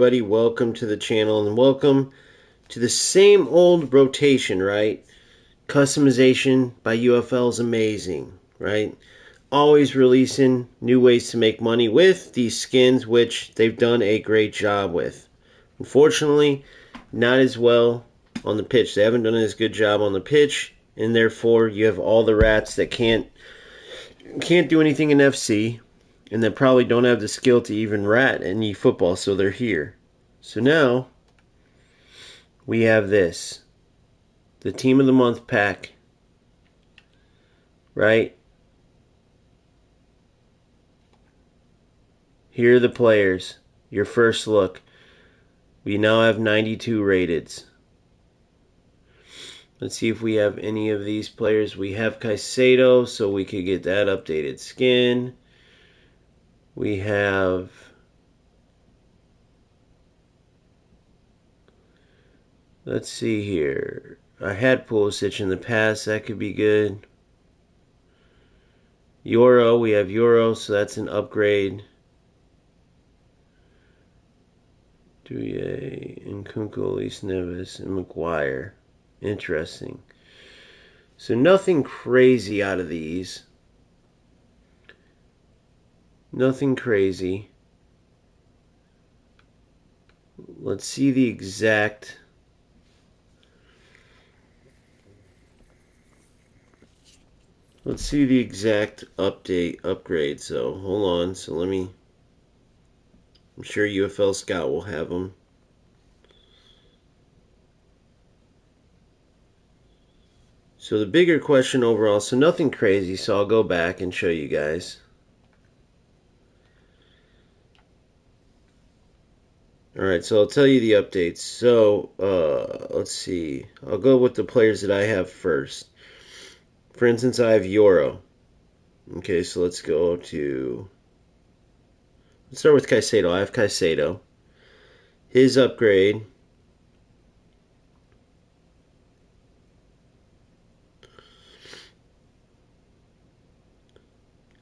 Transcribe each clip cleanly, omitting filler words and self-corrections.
Buddy, welcome to the channel and welcome to the same old rotation, right? Customization by UFL is amazing, right? Always releasing new ways to make money with these skins, which they've done a great job with. Unfortunately, not as well on the pitch. They haven't done as good job on the pitch, and therefore you have all the rats that can't do anything in FC, and that probably don't have the skill to even rat in eFootball, so they're here. So now we have this, the Team of the Month pack, right? Here are the players, your first look. We now have 92 rateds. Let's see if we have any of these players. We have Caicedo, so we could get that updated skin. We have let's see here. I had Pulisic in the past, that could be good. Euro, we have Euro, so that's an upgrade. Douye, Nkunku, Elise Neves, and Maguire. Interesting. So nothing crazy out of these. Nothing crazy. Let's see the exact upgrade. So hold on. So I'm sure UFL Scout will have them. So the bigger question overall, so nothing crazy, so I'll go back and show you guys. Alright, so I'll tell you the updates. So, let's see. I'll go with the players that I have first. For instance, I have Euro. Okay, so let's start with Caicedo. I have Caicedo. His upgrade.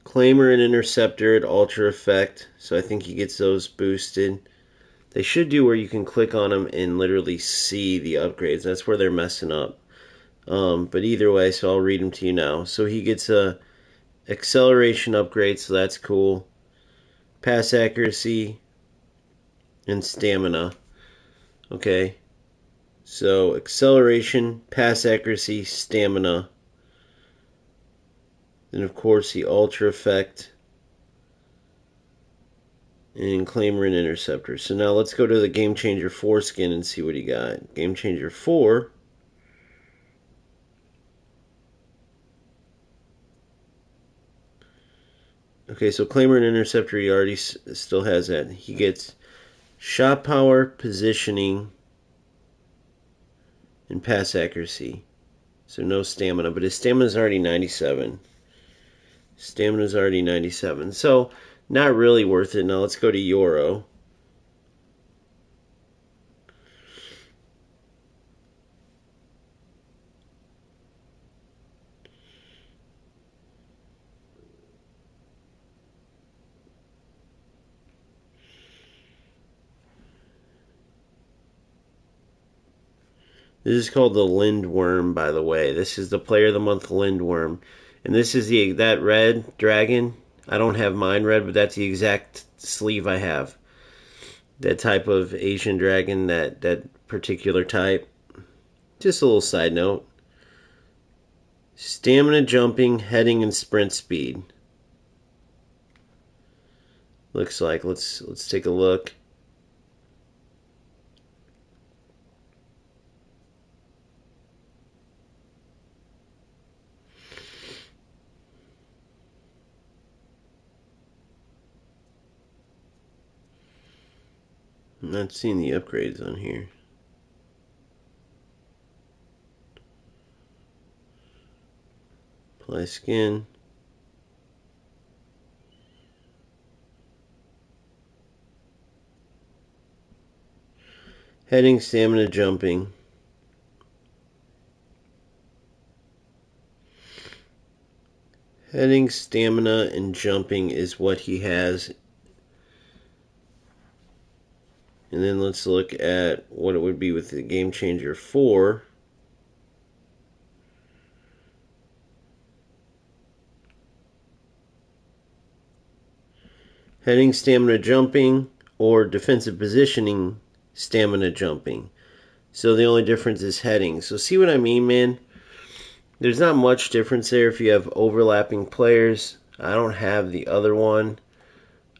Claimer and Interceptor at Ultra Effect. So I think he gets those boosted. They should do where you can click on them and literally see the upgrades. That's where they're messing up. But either way, so I'll read them to you now. So he gets a acceleration upgrade, so that's cool. Pass accuracy and stamina. Okay. So acceleration, pass accuracy, stamina. Then of course the ultra effect and claimer and interceptor. So now let's go to the Game Changer 4 skin and see what he got. Game Changer 4. Okay, so claimer and interceptor, he already still has that. He gets shot power, positioning, and pass accuracy. So no stamina, but his stamina is already 97. Stamina is already 97. So not really worth it. Now let's go to Euro. This is called the Lindworm, by the way. This is the Player of the Month Lindworm. And this is that red dragon. I don't have mine red, but that's the exact sleeve I have. That type of Asian dragon, that particular type. Just a little side note. Stamina, jumping, heading, and sprint speed. Looks like. Let's take a look. I'm not seeing the upgrades on here. Apply skin. Heading, stamina, jumping. Heading, stamina, and jumping is what he has in And then let's look at what it would be with the Game Changer 4. Heading, stamina, jumping, or defensive positioning, stamina, jumping. So the only difference is heading. So see what I mean, man? There's not much difference there if you have overlapping players. I don't have the other one.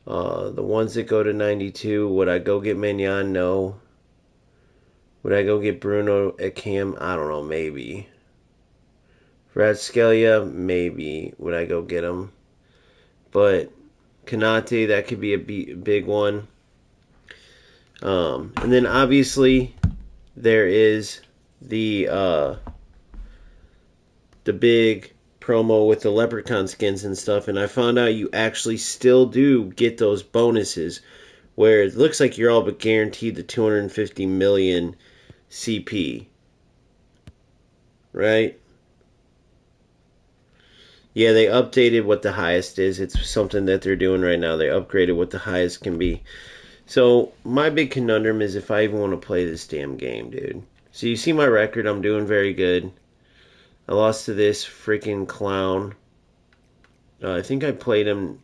The ones that go to 92, would I go get Mignon? No. Would I go get Bruno at Cam? I don't know, maybe. Ratskelia, maybe. Would I go get him? But Kanate, that could be a big one. And then obviously there is the big promo with the leprechaun skins and stuff, and I found out you actually still do get those bonuses where it looks like you're all but guaranteed the 250 million CP, right? Yeah, they updated what the highest is. It's something that they're doing right now. They upgraded what the highest can be. So my big conundrum is if I even want to play this damn game, dude. So you see my record, I'm doing very good. I lost to this freaking clown. I think I played him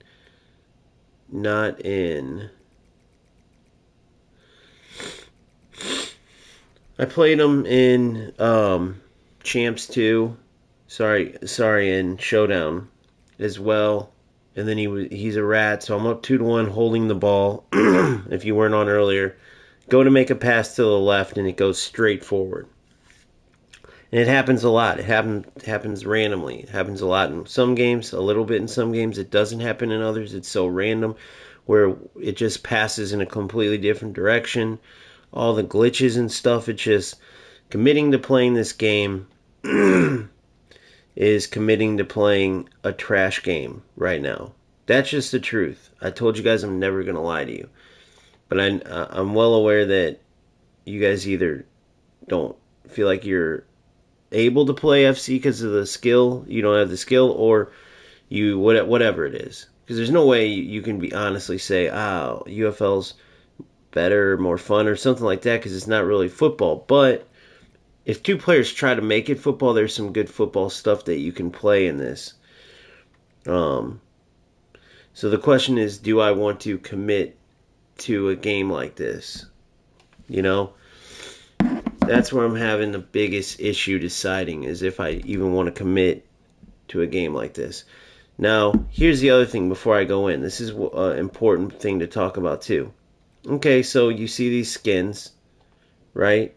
not in... I played him in Champs 2. Sorry, in Showdown as well. And then he's a rat, so I'm up 2-1 holding the ball. If you weren't on earlier, go to make a pass to the left and it goes straight forward. And it happens a lot. It happens randomly. It happens a lot in some games, a little bit in some games. It doesn't happen in others. It's so random where it just passes in a completely different direction. All the glitches and stuff, it's just committing to playing this game is committing to playing a trash game right now. That's just the truth. I told you guys I'm never going to lie to you. But I'm well aware that you guys either don't feel like you're able to play FC because of the skill, you don't have the skill, or you whatever it is. Because there's no way you can be honestly say, UFL's better, more fun, or something like that, because it's not really football. But if two players try to make it football, there's some good football stuff that you can play in this. So the question is, do I want to commit to a game like this? You know? That's where I'm having the biggest issue deciding, is if I even want to commit to a game like this. Now, here's the other thing before I go in. This is an important thing to talk about too. Okay, so you see these skins, right?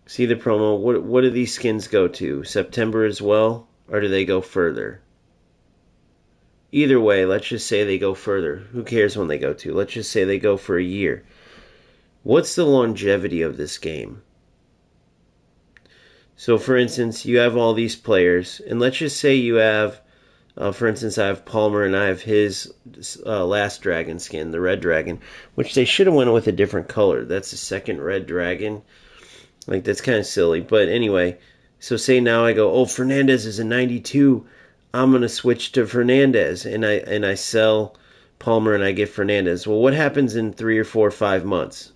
See the promo. What do these skins go to? September as well? Or do they go further? Either way, let's just say they go further. Who cares when they go to? Let's just say they go for a year. What's the longevity of this game? So, for instance, you have all these players, and let's just say you have, for instance, I have Palmer and I have his last dragon skin, the red dragon, which they should have went with a different color. That's the second red dragon. Like, that's kind of silly. But anyway, so say now I go, Fernandez is a 92. I'm going to switch to Fernandez, and I sell Palmer and I get Fernandez. Well, what happens in 3 or 4 or 5 months?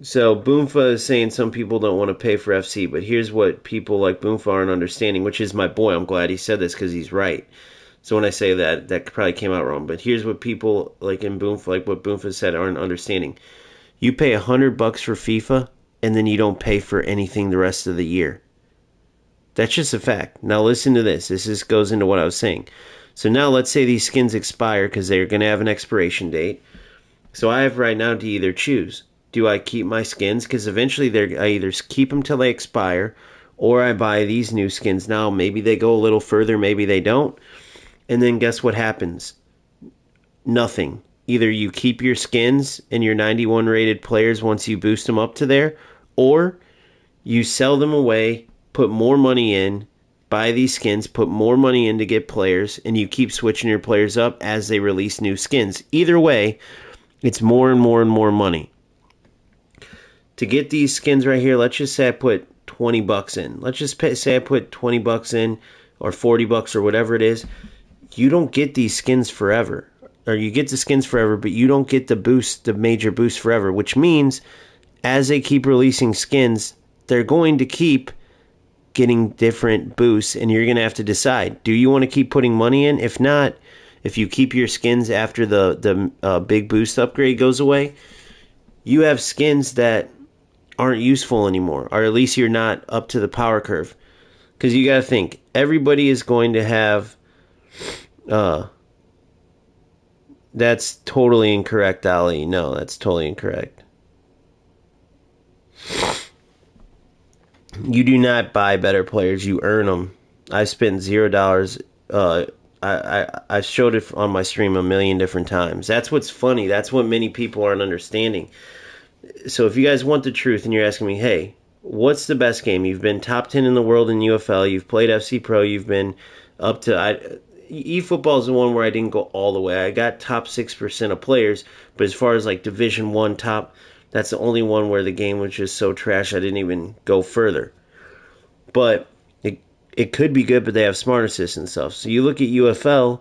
So Boomfa is saying some people don't want to pay for FC, but here's what people like Boomfa aren't understanding, which is my boy. I'm glad he said this because he's right. So when I say that probably came out wrong. But here's what people like in Boomfa, like what Boomfa said, aren't understanding. You pay $100 for FIFA, and then you don't pay for anything the rest of the year. That's just a fact. Now listen to this. This goes into what I was saying. So now let's say these skins expire because they're going to have an expiration date. So I have right now to either choose. Do I keep my skins? Because eventually I either keep them till they expire, or I buy these new skins now. Maybe they go a little further, maybe they don't. And then guess what happens? Nothing. Either you keep your skins and your 91 rated players once you boost them up to there, or you sell them away, put more money in, buy these skins, put more money in to get players, and you keep switching your players up as they release new skins. Either way, it's more and more and more money. To get these skins right here, let's just say I put $20 in. Let's just say I put $20 in, or $40 or whatever it is. you don't get these skins forever. Or you get the skins forever, but you don't get the major boost forever, which means as they keep releasing skins, they're going to keep getting different boosts, and you're going to have to decide, do you want to keep putting money in? If not, if you keep your skins after the big boost upgrade goes away, you have skins that aren't useful anymore, or at least you're not up to the power curve. Because you got to think, everybody is going to have... that's totally incorrect, Ali. No, that's totally incorrect. You do not buy better players. You earn them. I spent $0. I showed it on my stream a million different times. That's what's funny. That's what many people aren't understanding. So if you guys want the truth and you're asking me, hey, what's the best game? You've been top 10 in the world in UFL. You've played FC Pro. You've been up to... eFootball is the one where I didn't go all the way. I got top 6% of players, but as far as like Division 1 top, that's the only one where the game was just so trash I didn't even go further. But it could be good, but they have smart assists and stuff. So you look at UFL,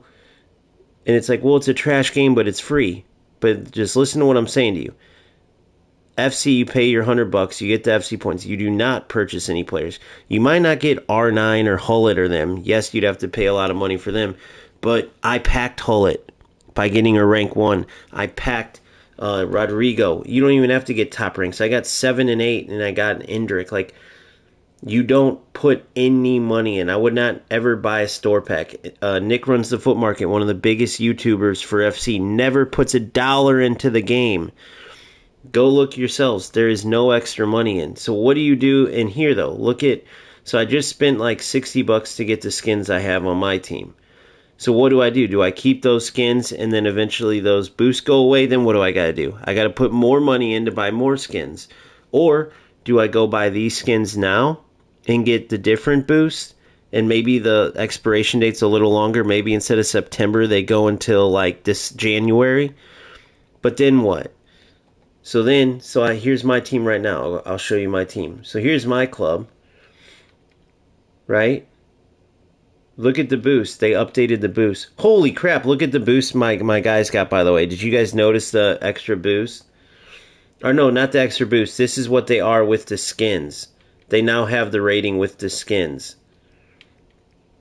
and it's like, well, it's a trash game, but it's free. But just listen to what I'm saying to you. FC, you pay your $100, you get the FC points. You do not purchase any players. You might not get R9 or Hullet or them. Yes, you'd have to pay a lot of money for them. But I packed Hullet by getting a rank 1. I packed Rodrigo. You don't even have to get top ranks. I got 7 and 8, and I got an Endrick. Like, you don't put any money in. I would not ever buy a store pack. Nick runs the Foot Market, one of the biggest YouTubers for FC, never puts $1 into the game. Go look yourselves. There is no extra money in. So what do you do in here, though? Look at... So I just spent like $60 to get the skins I have on my team. So what do? Do I keep those skins and then eventually those boosts go away? Then what do I got to do? I got to put more money in to buy more skins. Or do I go buy these skins now and get the different boosts? And maybe the expiration date's a little longer. Maybe instead of September, they go until like this January. But then what? Here's my team right now. I'll show you my team. So here's my club, right? Look at the boost. They updated the boost. Holy crap, look at the boost my guys got, by the way. Did you guys notice the extra boost? Or no, not the extra boost. This is what they are with the skins. They now have the rating with the skins.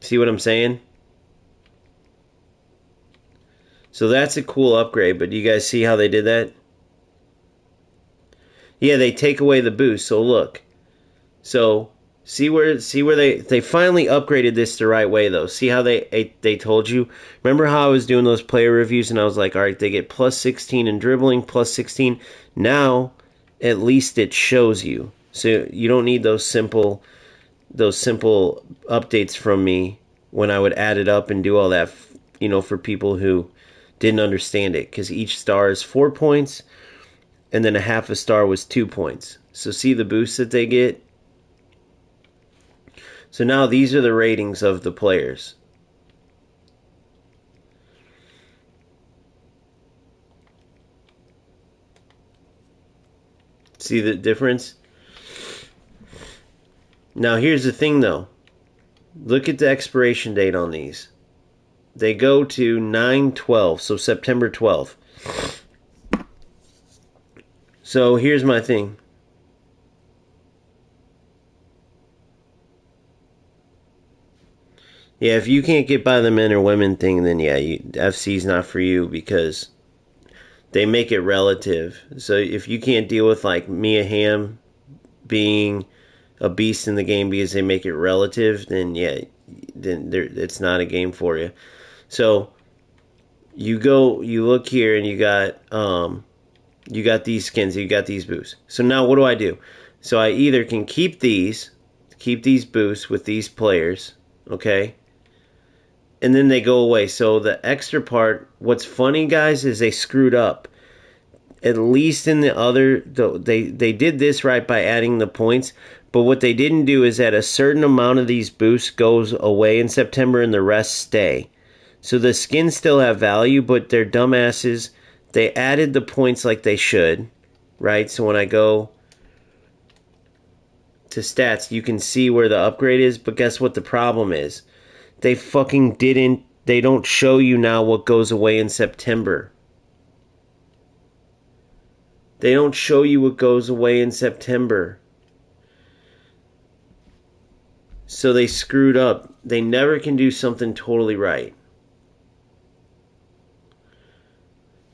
See what I'm saying? So that's a cool upgrade, but do you guys see how they did that? Yeah, they take away the boost. So look. So see where they finally upgraded this the right way, though. See how they told you? Remember how I was doing those player reviews and I was like, all right, they get plus 16 in dribbling, plus 16. Now at least it shows you. So you don't need those simple updates from me when I would add it up and do all that, for people who didn't understand it, because each star is 4 points. And then a half a star was 2 points. So see the boost that they get? So now these are the ratings of the players. See the difference? Now here's the thing though. Look at the expiration date on these. They go to 9/12, so September 12th. So here's my thing. Yeah, if you can't get by the men or women thing, then yeah, FC's not for you, because they make it relative. So if you can't deal with like Mia Hamm being a beast in the game because they make it relative, then yeah, it's not a game for you. So you look here and you got these skins, you got these boosts. So now what do? So I either can keep these boosts with these players, okay? And then they go away. So the extra part, what's funny, guys, is they screwed up. At least in the other, they did this right by adding the points. But what they didn't do is that a certain amount of these boosts goes away in September and the rest stay. So the skins still have value, but they're dumbasses. They added the points like they should, right? So when I go to stats, you can see where the upgrade is. But guess what the problem is? They fucking didn't They don't show you now what goes away in September. They don't show you what goes away in September. So they screwed up. They never can do something totally right.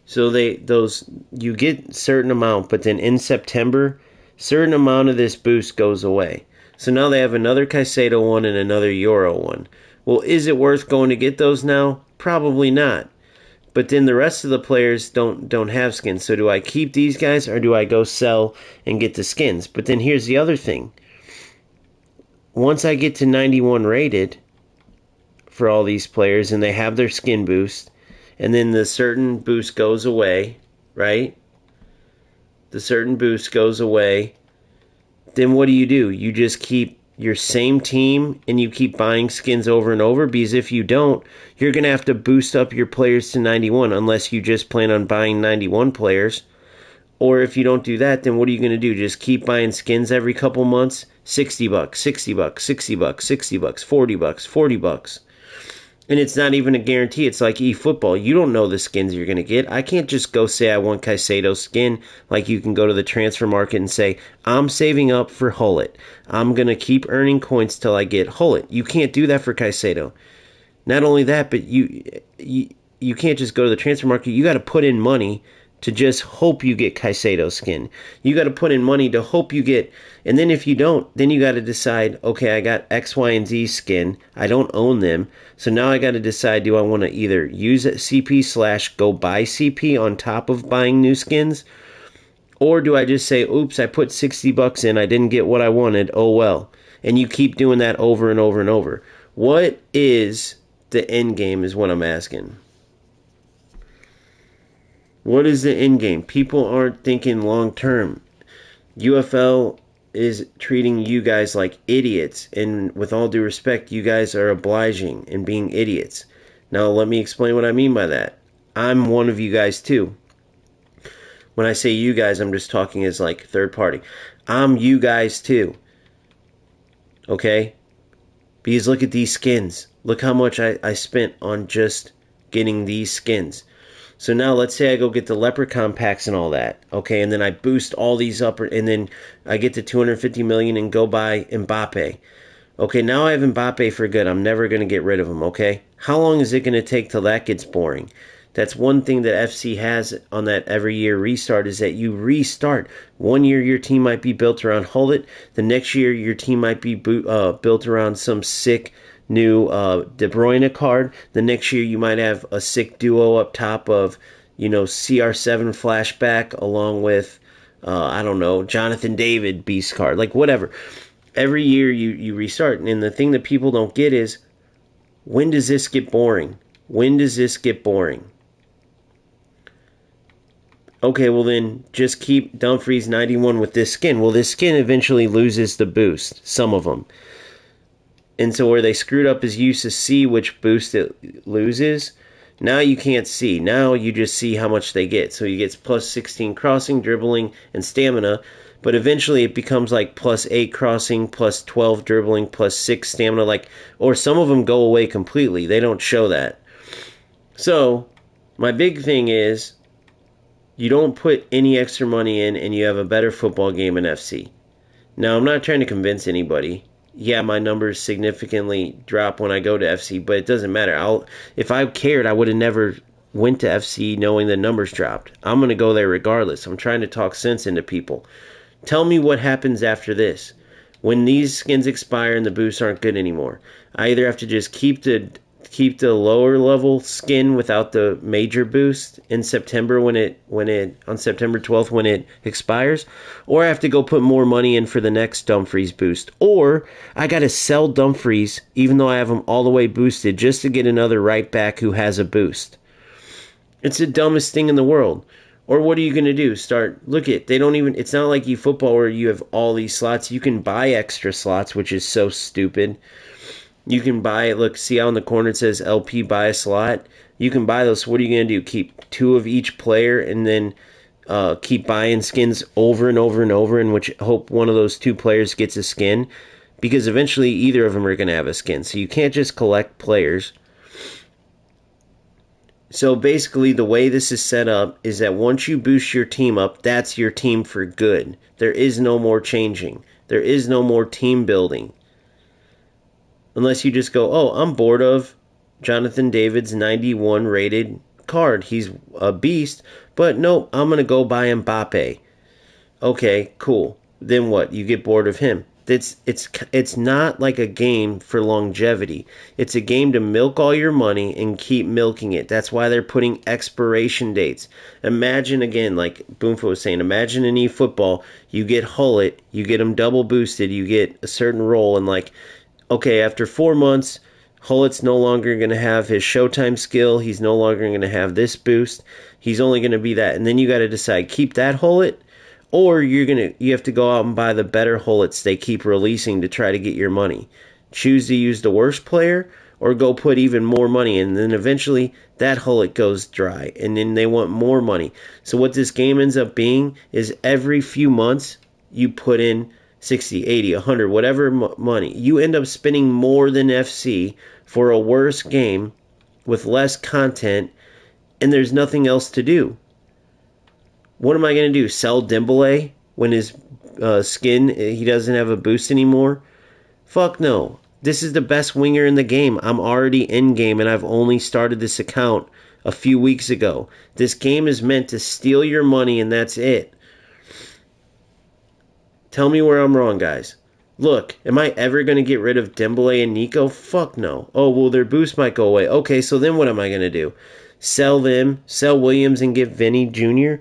So you get certain amount, but then in September, certain amount of this boost goes away. So now they have another Caicedo one and another Euro one. Well, is it worth going to get those now? Probably not. But then the rest of the players don't have skins. So do I keep these guys or do I go sell and get the skins? But then here's the other thing. Once I get to 91 rated for all these players and they have their skin boost, and then the certain boost goes away, right? The certain boost goes away. Then what do? You just keep your same team and you keep buying skins over and over, because if you don't, you're going to have to boost up your players to 91 unless you just plan on buying 91 players. Or if you don't do that, then what are you going to do? Just keep buying skins every couple months? $60, $60, $60, $60, $40, $40. And it's not even a guarantee. It's like eFootball. You don't know the skins you're going to get. I can't just go say I want Caicedo's skin like you can go to the transfer market and say, I'm saving up for Hullet. I'm going to keep earning coins till I get Hullet. You can't do that for Caicedo. Not only that, but you can't just go to the transfer market. You got to put in money to just hope you get Caicedo's skin. You got to put in money to hope you get, and then if you don't, then you got to decide, okay, I got X, Y, and Z skin. I don't own them. So now I got to decide, do I want to either use CP / go buy CP on top of buying new skins? Or do I just say, oops, I put $60 in, I didn't get what I wanted, oh well. And you keep doing that over and over and over. What is the end game is what I'm asking. What is the end game? People aren't thinking long term. UFL is treating you guys like idiots, and with all due respect, you guys are obliging and being idiots. Now, let me explain what I mean by that. I'm one of you guys too. When I say you guys, I'm just talking as like third party. I'm you guys too. Okay? Because look at these skins. Look how much I spent on just getting these skins. So now let's say I go get the Leprechaun packs and all that, okay, and then I boost all these up, and then I get to 250 million and go buy Mbappe. Okay, now I have Mbappe for good. I'm never going to get rid of him, okay? How long is it going to take till that gets boring? That's one thing that FC has on that every year restart, is that you restart. 1 year your team might be built around Hullet. The next year your team might be built around some sick new De Bruyne card. The next year you might have a sick duo up top of, CR7 flashback along with, I don't know, Jonathan David beast card. Like whatever. Every year you restart. And the thing that people don't get is, when does this get boring? When does this get boring? Okay, well then just keep Dumfries 91 with this skin. Well, this skin eventually loses the boost. Some of them. And so where they screwed up is you to see which boost it loses. Now you can't see. Now you just see how much they get. So he gets plus 16 crossing, dribbling, and stamina. But eventually it becomes like plus 8 crossing, plus 12 dribbling, plus 6 stamina. Or some of them go away completely. They don't show that. So my big thing is, you don't put any extra money in and you have a better football game in FC. Now, I'm not trying to convince anybody. Yeah, my numbers significantly drop when I go to FC, but it doesn't matter. If I cared, I would have never went to FC knowing the numbers dropped. I'm going to go there regardless. I'm trying to talk sense into people. Tell me what happens after this. When these skins expire and the boosts aren't good anymore, I either have to just keep the lower level skin without the major boost in September on September 12th when it expires, or I have to go put more money in for the next Dumfries boost, or I got to sell Dumfries even though I have him all the way boosted just to get another right back who has a boost. It's the dumbest thing in the world. Or what are you going to do? It's not like eFootball where you have all these slots. You can buy extra slots, which is so stupid. You can buy, see how in the corner it says LP buy a slot? You can buy those. What are you going to do? Keep 2 of each player and then keep buying skins over and over and over, in which hope one of those 2 players gets a skin? Because eventually either of them are going to have a skin. So you can't just collect players. So basically, the way this is set up is that once you boost your team up, that's your team for good. There is no more changing. There is no more team building. Unless you just go, oh, I'm bored of Jonathan David's 91 rated card. He's a beast, but nope, I'm going to go buy Mbappe. Okay, cool. Then what? You get bored of him. It's not like a game for longevity. It's a game to milk all your money and keep milking it. That's why they're putting expiration dates. Imagine again, like Boomfo was saying, imagine in eFootball, you get Hullet, you get him double boosted, you get a certain role, and like, okay, after 4 months, Hullet's no longer going to have his Showtime skill. He's no longer going to have this boost. He's only going to be that, and then you got to decide keep that Hullet, or you have to go out and buy the better Hullets they keep releasing to try to get your money. Choose to use the worst player or go put even more money in, and then eventually that Hullet goes dry and then they want more money. So what this game ends up being is every few months you put in 60, 80, 100, whatever money. You end up spending more than FC for a worse game with less content, and there's nothing else to do. What am I going to do? Sell Dembele when his skin, he doesn't have a boost anymore? Fuck no. This is the best winger in the game. I'm already in game and I've only started this account a few weeks ago. This game is meant to steal your money and that's it. Tell me where I'm wrong, guys. Look, am I ever going to get rid of Dembele and Nico? Fuck no. Oh, well, their boost might go away. Okay, so then what am I going to do? Sell them, sell Williams and get Vinny Jr.,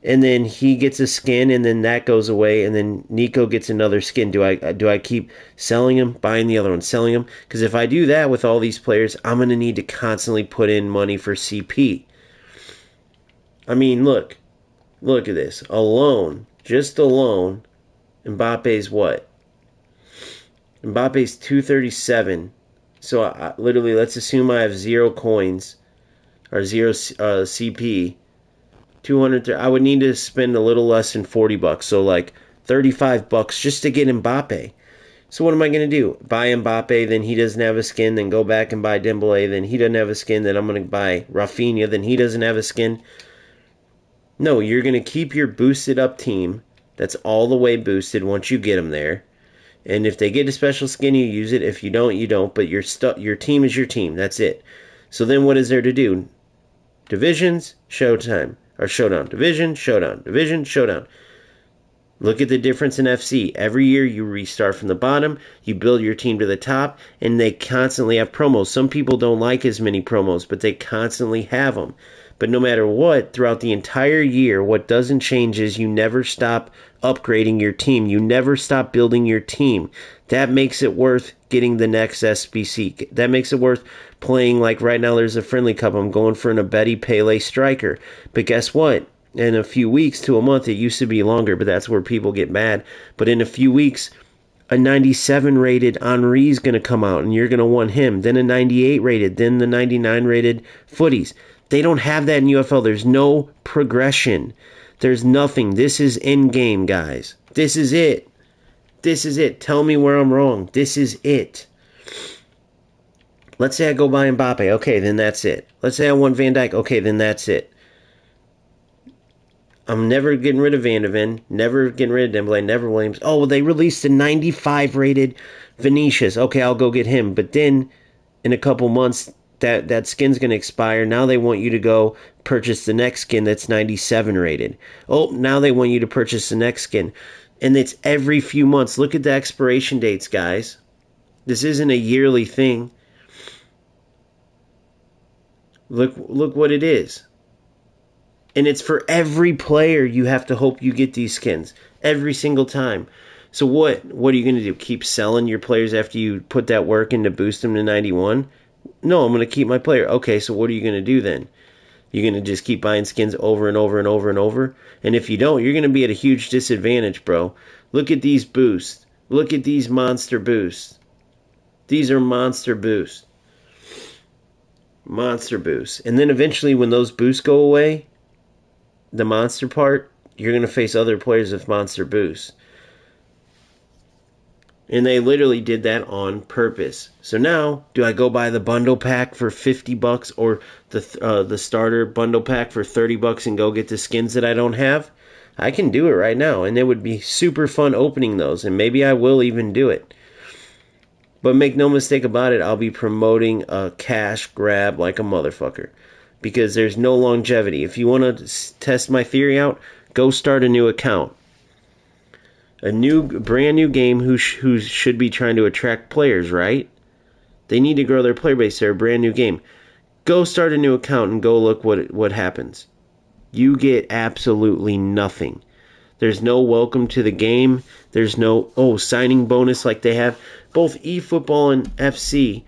and then he gets a skin, and then that goes away, and then Nico gets another skin. Do I keep selling him, buying the other one, selling him? Because if I do that with all these players, I'm going to need to constantly put in money for CP. I mean, look at this. Alone, just alone, Mbappe's what? Mbappe's 237. So literally, let's assume I have 0 coins or 0 CP. 200. I would need to spend a little less than $40. So like $35 just to get Mbappe. So what am I going to do? Buy Mbappe, then he doesn't have a skin, then go back and buy Dembele, then he doesn't have a skin, then I'm going to buy Rafinha, then he doesn't have a skin. No, you're going to keep your boosted up team. That's all the way boosted once you get them there. And if they get a special skin, you use it. If you don't, you don't. But your team is your team. That's it. So then what is there to do? Divisions, Showtime. Or Showdown. Division, Showdown. Division, Showdown. Look at the difference in FC. Every year you restart from the bottom, you build your team to the top, and they constantly have promos. Some people don't like as many promos, but they constantly have them. But no matter what, throughout the entire year, what doesn't change is you never stop upgrading your team. You never stop building your team. That makes it worth getting the next SBC. That makes it worth playing. Like right now, there's a friendly cup. I'm going for an Abedi Pele striker. But guess what? In a few weeks to a month, it used to be longer, but that's where people get mad. But in a few weeks, a 97 rated Henri is going to come out, and you're going to want him. Then a 98 rated, then the 99 rated Footies. They don't have that in UFL. There's no progression. There's nothing. This is endgame, guys. This is it. This is it. Tell me where I'm wrong. This is it. Let's say I go buy Mbappe. Okay, then that's it. Let's say I want Van Dijk. Okay, then that's it. I'm never getting rid of Van de Ven. Never getting rid of Dembele. Never Williams. Oh, well, they released a 95 rated Vinicius. Okay, I'll go get him. But then in a couple months, that skin's going to expire. Now they want you to go purchase the next skin that's 97 rated. Oh, now they want you to purchase the next skin. And it's every few months. Look at the expiration dates, guys. This isn't a yearly thing. Look what it is. And it's for every player you have to hope you get these skins. Every single time. So what are you going to do? Keep selling your players after you put that work in to boost them to 91? No, I'm going to keep my player. Okay, so what are you going to do then? You're going to just keep buying skins over and over and over and over? And if you don't, you're going to be at a huge disadvantage, bro. Look at these boosts. Look at these monster boosts. These are monster boosts. Monster boosts. And then eventually when those boosts go away, the monster part, you're going to face other players with monster boosts. And they literally did that on purpose. So now, do I go buy the bundle pack for $50 or the starter bundle pack for $30 and go get the skins that I don't have? I can do it right now, and it would be super fun opening those, and maybe I will even do it. But make no mistake about it, I'll be promoting a cash grab like a motherfucker, because there's no longevity. If you want to test my theory out, go start a new account. A brand new game who should be trying to attract players, right? They need to grow their player base. They're a brand new game. Go start a new account and go look what happens. You get absolutely nothing. There's no welcome to the game. There's no signing bonus like they have. Both eFootball and FC.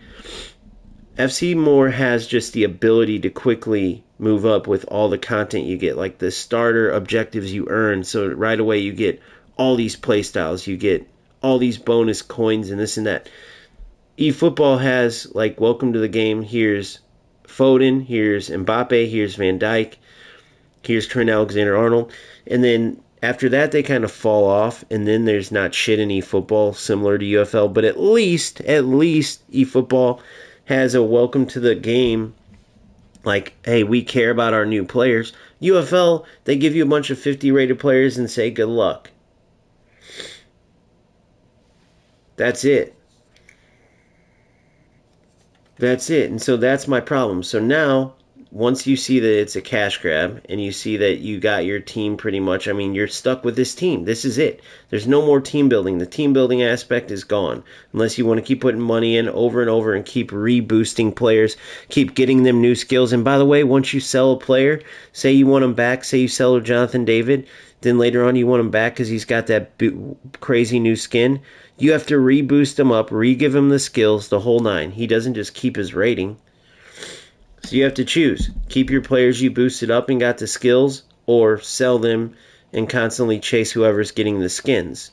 FC more has just the ability to quickly move up with all the content you get, like the starter objectives you earn. So right away you get all these play styles, you get all these bonus coins and this and that. eFootball has like welcome to the game. Here's Foden, here's Mbappe, here's Van Dijk, here's Trent Alexander-Arnold, and then after that they kind of fall off, and then there's not shit in eFootball similar to UFL, but at least eFootball has a welcome to the game. Like, hey, we care about our new players. UFL, they give you a bunch of 50 rated players and say good luck. That's it. That's it. And so that's my problem. So now, once you see that it's a cash grab and you see that you got your team pretty much, I mean, you're stuck with this team. This is it. There's no more team building. The team building aspect is gone. Unless you want to keep putting money in over and over and keep reboosting players, keep getting them new skills. And by the way, once you sell a player, say you want him back, say you sell Jonathan David, then later on you want him back because he's got that crazy new skin. You have to reboost him up, re-give him the skills, the whole nine. He doesn't just keep his rating. So you have to choose. Keep your players you boosted up and got the skills, or sell them and constantly chase whoever's getting the skins.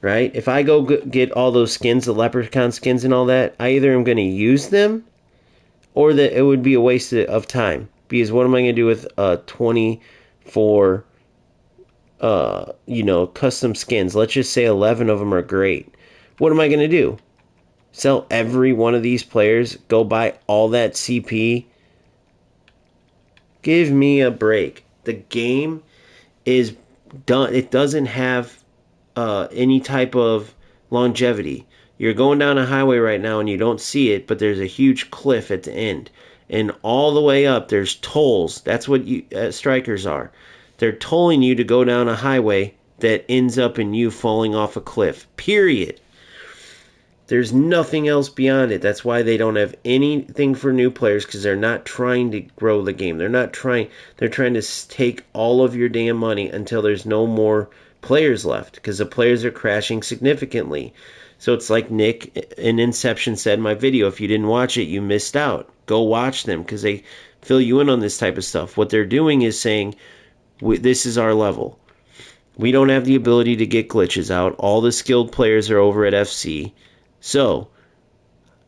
Right? If I go get all those skins, the leprechaun skins and all that, I either am going to use them, or that it would be a waste of time. Because what am I going to do with 24 custom skins? Let's just say 11 of them are great. What am I going to do? Sell every one of these players? Go buy all that CP? Give me a break. The game is done. It doesn't have any type of longevity. You're going down a highway right now and you don't see it, but there's a huge cliff at the end. And all the way up, there's tolls. That's what strikers are. They're tolling you to go down a highway that ends up in you falling off a cliff. Period. There's nothing else beyond it. That's why they don't have anything for new players, because they're not trying to grow the game. They're trying to take all of your damn money until there's no more players left, because the players are crashing significantly. So it's like Nick in Inception said in my video, if you didn't watch it, you missed out. Go watch them, because they fill you in on this type of stuff. What they're doing is saying, this is our level. We don't have the ability to get glitches out. All the skilled players are over at FC. So,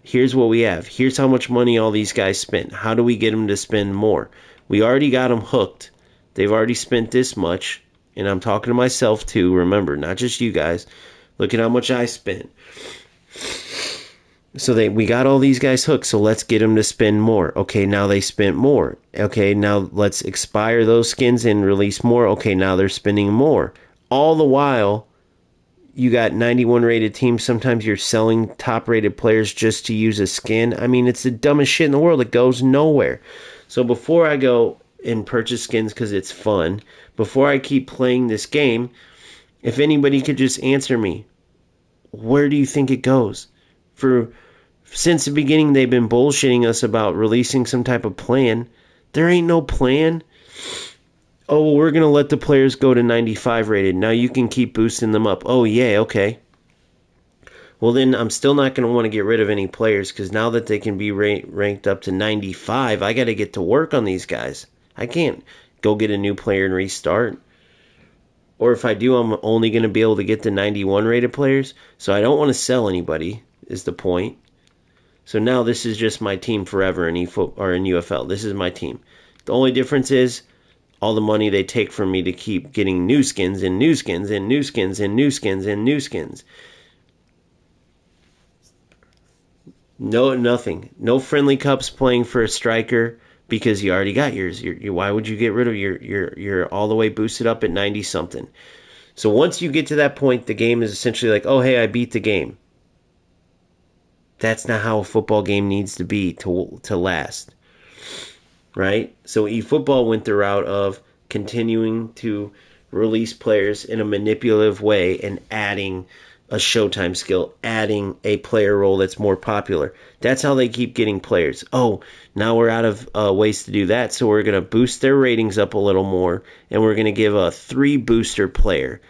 here's what we have. Here's how much money all these guys spent. How do we get them to spend more? We already got them hooked. They've already spent this much. And I'm talking to myself too, remember, not just you guys. Look at how much I spent. So we got all these guys hooked, so let's get them to spend more. Okay, now they spent more. Okay, now let's expire those skins and release more. Okay, now they're spending more. All the while, you got 91 rated teams. Sometimes you're selling top rated players just to use a skin. I mean, it's the dumbest shit in the world. It goes nowhere. So before I go and purchase skins because it's fun, before I keep playing this game, if anybody could just answer me, where do you think it goes? Since the beginning, they've been bullshitting us about releasing some type of plan. There ain't no plan. Oh, well, we're going to let the players go to 95 rated. Now you can keep boosting them up. Oh, yeah, okay. Well, then I'm still not going to want to get rid of any players, because now that they can be ranked up to 95, I got to get to work on these guys. I can't go get a new player and restart. Or if I do, I'm only going to be able to get the 91 rated players. So I don't want to sell anybody, is the point. So now this is just my team forever in UFL. This is my team. The only difference is all the money they take from me to keep getting new skins and new skins and new skins and new skins and new skins. No, nothing. No friendly cups playing for a striker because you already got yours. Why would you get rid of you're all the way boosted up at 90 something. So once you get to that point, the game is essentially like, oh hey, I beat the game. That's not how a football game needs to be to last. Right? So eFootball went the route of continuing to release players in a manipulative way and adding a showtime skill, adding a player role that's more popular. That's how they keep getting players. Oh, now we're out of ways to do that, so we're going to boost their ratings up a little more, and we're going to give a 3 booster player.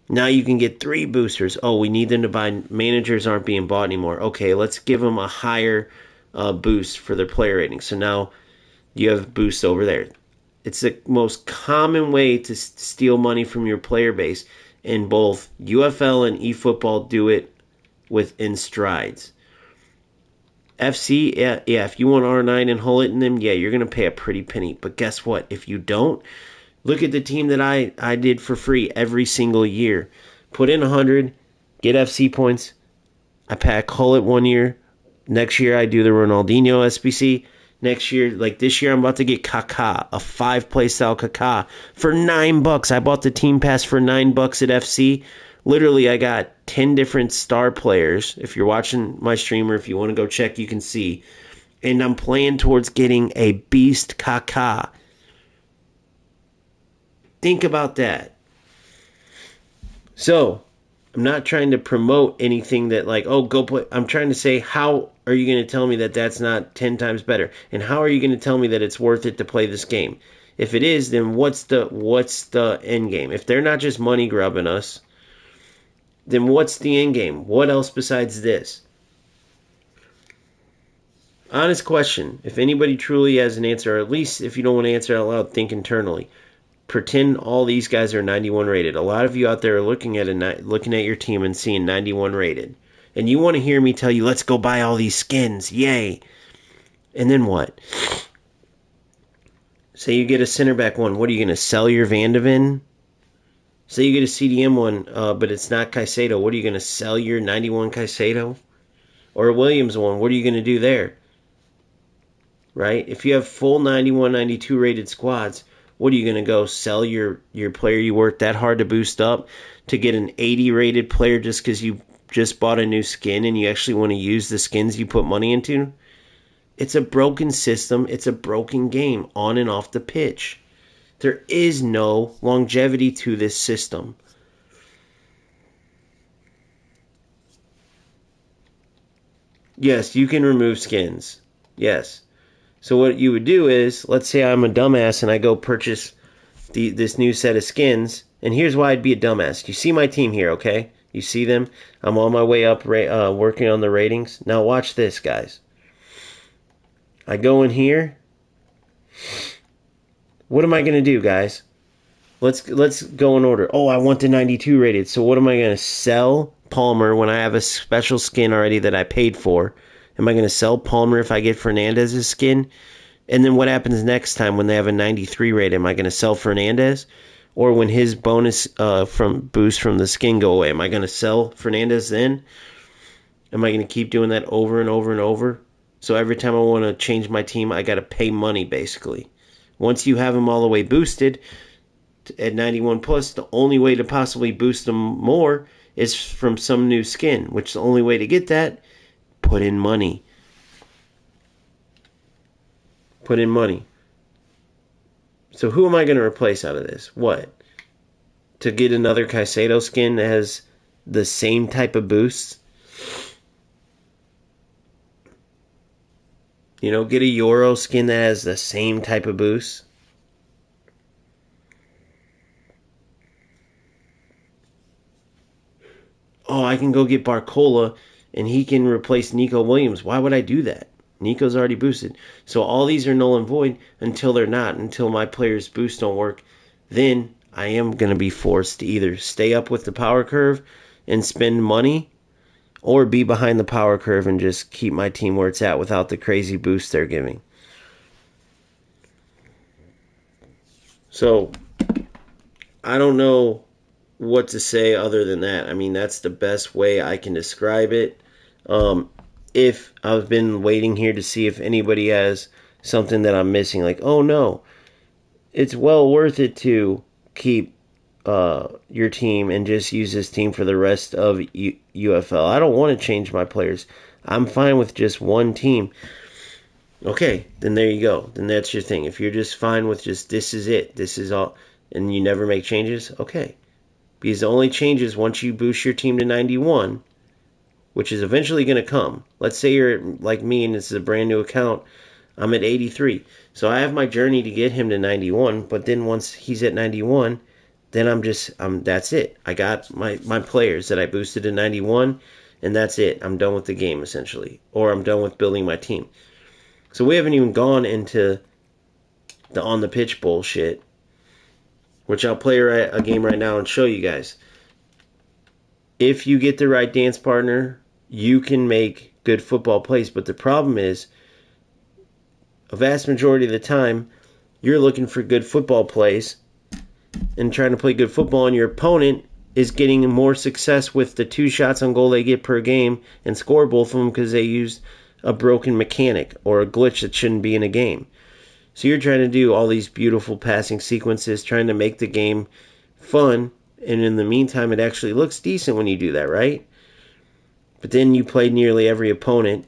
Now you can get 3 boosters. Oh, we need them to buy. Managers aren't being bought anymore. Okay, let's give them a higher boost for their player rating. So now you have boosts over there. It's the most common way to steal money from your player base, and both UFL and eFootball do it within strides. FC, yeah, if you want R9 and Hull it in them, yeah, you're going to pay a pretty penny. But guess what? If you don't, look at the team that I did for free every single year. Put in 100, get FC points. I pack Hull it 1 year. Next year I do the Ronaldinho SBC. Next year, like this year, I'm about to get Kaká, a 5-play style Kaká for $9. I bought the team pass for $9 at FC. Literally, I got 10 different star players. If you're watching my stream or if you want to go check, you can see. And I'm playing towards getting a beast Kaká. Think about that. So, I'm not trying to promote anything that like, oh, go play. I'm trying to say, how are you going to tell me that that's not 10 times better? And how are you going to tell me that it's worth it to play this game? If it is, then what's the end game? If they're not just money grubbing us, then what's the end game? What else besides this? Honest question. If anybody truly has an answer, or at least if you don't want to answer out loud, think internally. Pretend all these guys are 91 rated. A lot of you out there are looking at your team and seeing 91 rated. And you want to hear me tell you, let's go buy all these skins. Yay. And then what? Say you get a center back one. What are you going to sell your Van de Ven? Say you get a CDM one, but it's not Caicedo. What are you going to sell your 91 Caicedo? Or a Williams one. What are you going to do there? Right? If you have full 91, 92 rated squads, what are you going to go sell your player you worked that hard to boost up to get an 80 rated player just because you just bought a new skin and you actually want to use the skins you put money into? It's a broken system. It's a broken game on and off the pitch. There is no longevity to this system. Yes, you can remove skins. Yes. So what you would do is, let's say I'm a dumbass and I go purchase this new set of skins, and here's why I'd be a dumbass. You see my team here, okay? You see them? I'm on my way up working on the ratings. Now watch this, guys. I go in here. What am I going to do, guys? Let's go in order. Oh, I want the 92 rated. So what am I going to sell Palmer when I have a special skin already that I paid for? Am I going to sell Palmer if I get Fernandez's skin? And then what happens next time when they have a 93 rate? Am I going to sell Fernandez? Or when his bonus from boost from the skin go away, am I going to sell Fernandez then? Am I going to keep doing that over and over and over? So every time I want to change my team, I got to pay money basically. Once you have them all the way boosted at 91 plus, the only way to possibly boost them more is from some new skin, which the only way to get that, put in money. Put in money. So who am I going to replace out of this? What? To get another Caicedo skin that has the same type of boosts? You know, get a Euro skin that has the same type of boosts? Oh, I can go get Barcola and he can replace Nico Williams. Why would I do that? Nico's already boosted. So all these are null and void until they're not, until my player's boosts don't work. Then I am going to be forced to either stay up with the power curve and spend money, or be behind the power curve and just keep my team where it's at without the crazy boost they're giving. So I don't know what to say other than that. I mean, that's the best way I can describe it. If I've been waiting here to see if anybody has something that I'm missing, like, oh no, it's well worth it to keep your team and just use this team for the rest of UFL. I don't want to change my players. I'm fine with just one team. Okay, then there you go. Then that's your thing. If you're just fine with just this is it, this is all, and you never make changes, okay. Because the only changes once you boost your team to 91, which is eventually going to come. Let's say you're like me and this is a brand new account. I'm at 83. So I have my journey to get him to 91, but then once he's at 91, then that's it. I got my players that I boosted to 91, and that's it. I'm done with the game, essentially. Or I'm done with building my team. So we haven't even gone into the on the pitch bullshit, which I'll play a game right now and show you guys. If you get the right dance partner, you can make good football plays. But the problem is, a vast majority of the time, you're looking for good football plays and trying to play good football, and your opponent is getting more success with the 2 shots on goal they get per game and score both of them because they used a broken mechanic or a glitch that shouldn't be in a game. So you're trying to do all these beautiful passing sequences, trying to make the game fun, and in the meantime, it actually looks decent when you do that, right? But then you play nearly every opponent,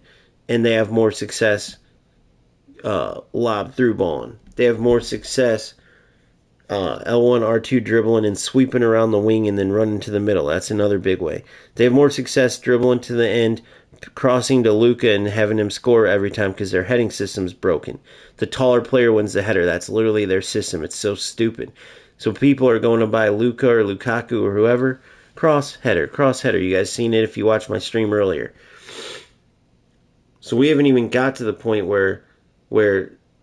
and they have more success lob through balling. They have more success L1, R2 dribbling and sweeping around the wing and then running to the middle. That's another big way. They have more success dribbling to the end, crossing to Luca and having him score every time because their heading system's broken. The taller player wins the header. That's literally their system. It's so stupid. So people are going to buy Luca or Lukaku or whoever. Cross header. You guys seen it if you watched my stream earlier. So we haven't even got to the point where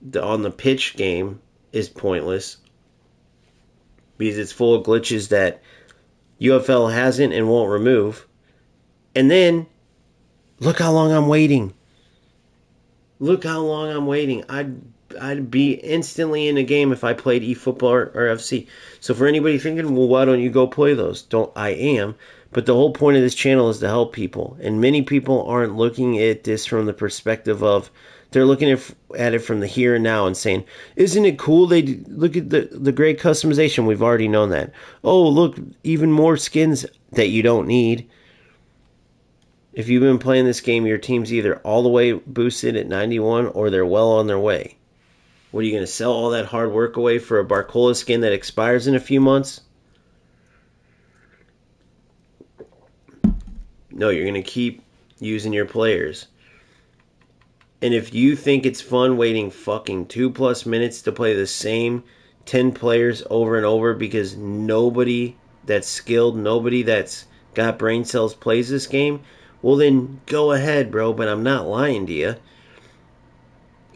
the on the pitch game is pointless because it's full of glitches that UFL hasn't and won't remove. And then look how long I'm waiting. I'd be instantly in the game if I played eFootball or FC. So for anybody thinking, well, why don't you go play those? I am. But the whole point of this channel is to help people. And many people aren't looking at this from the perspective of, they're looking at it from the here and now and saying, isn't it cool? They look at the great customization. We've already known that. Oh, look, even more skins that you don't need. If you've been playing this game, your team's either all the way boosted at 91 or they're well on their way. What, are you going to sell all that hard work away for a Barcola skin that expires in a few months? No, you're going to keep using your players. And if you think it's fun waiting fucking 2+ minutes to play the same 10 players over and over because nobody that's skilled, nobody that's got brain cells plays this game, well then go ahead, bro, but I'm not lying to you.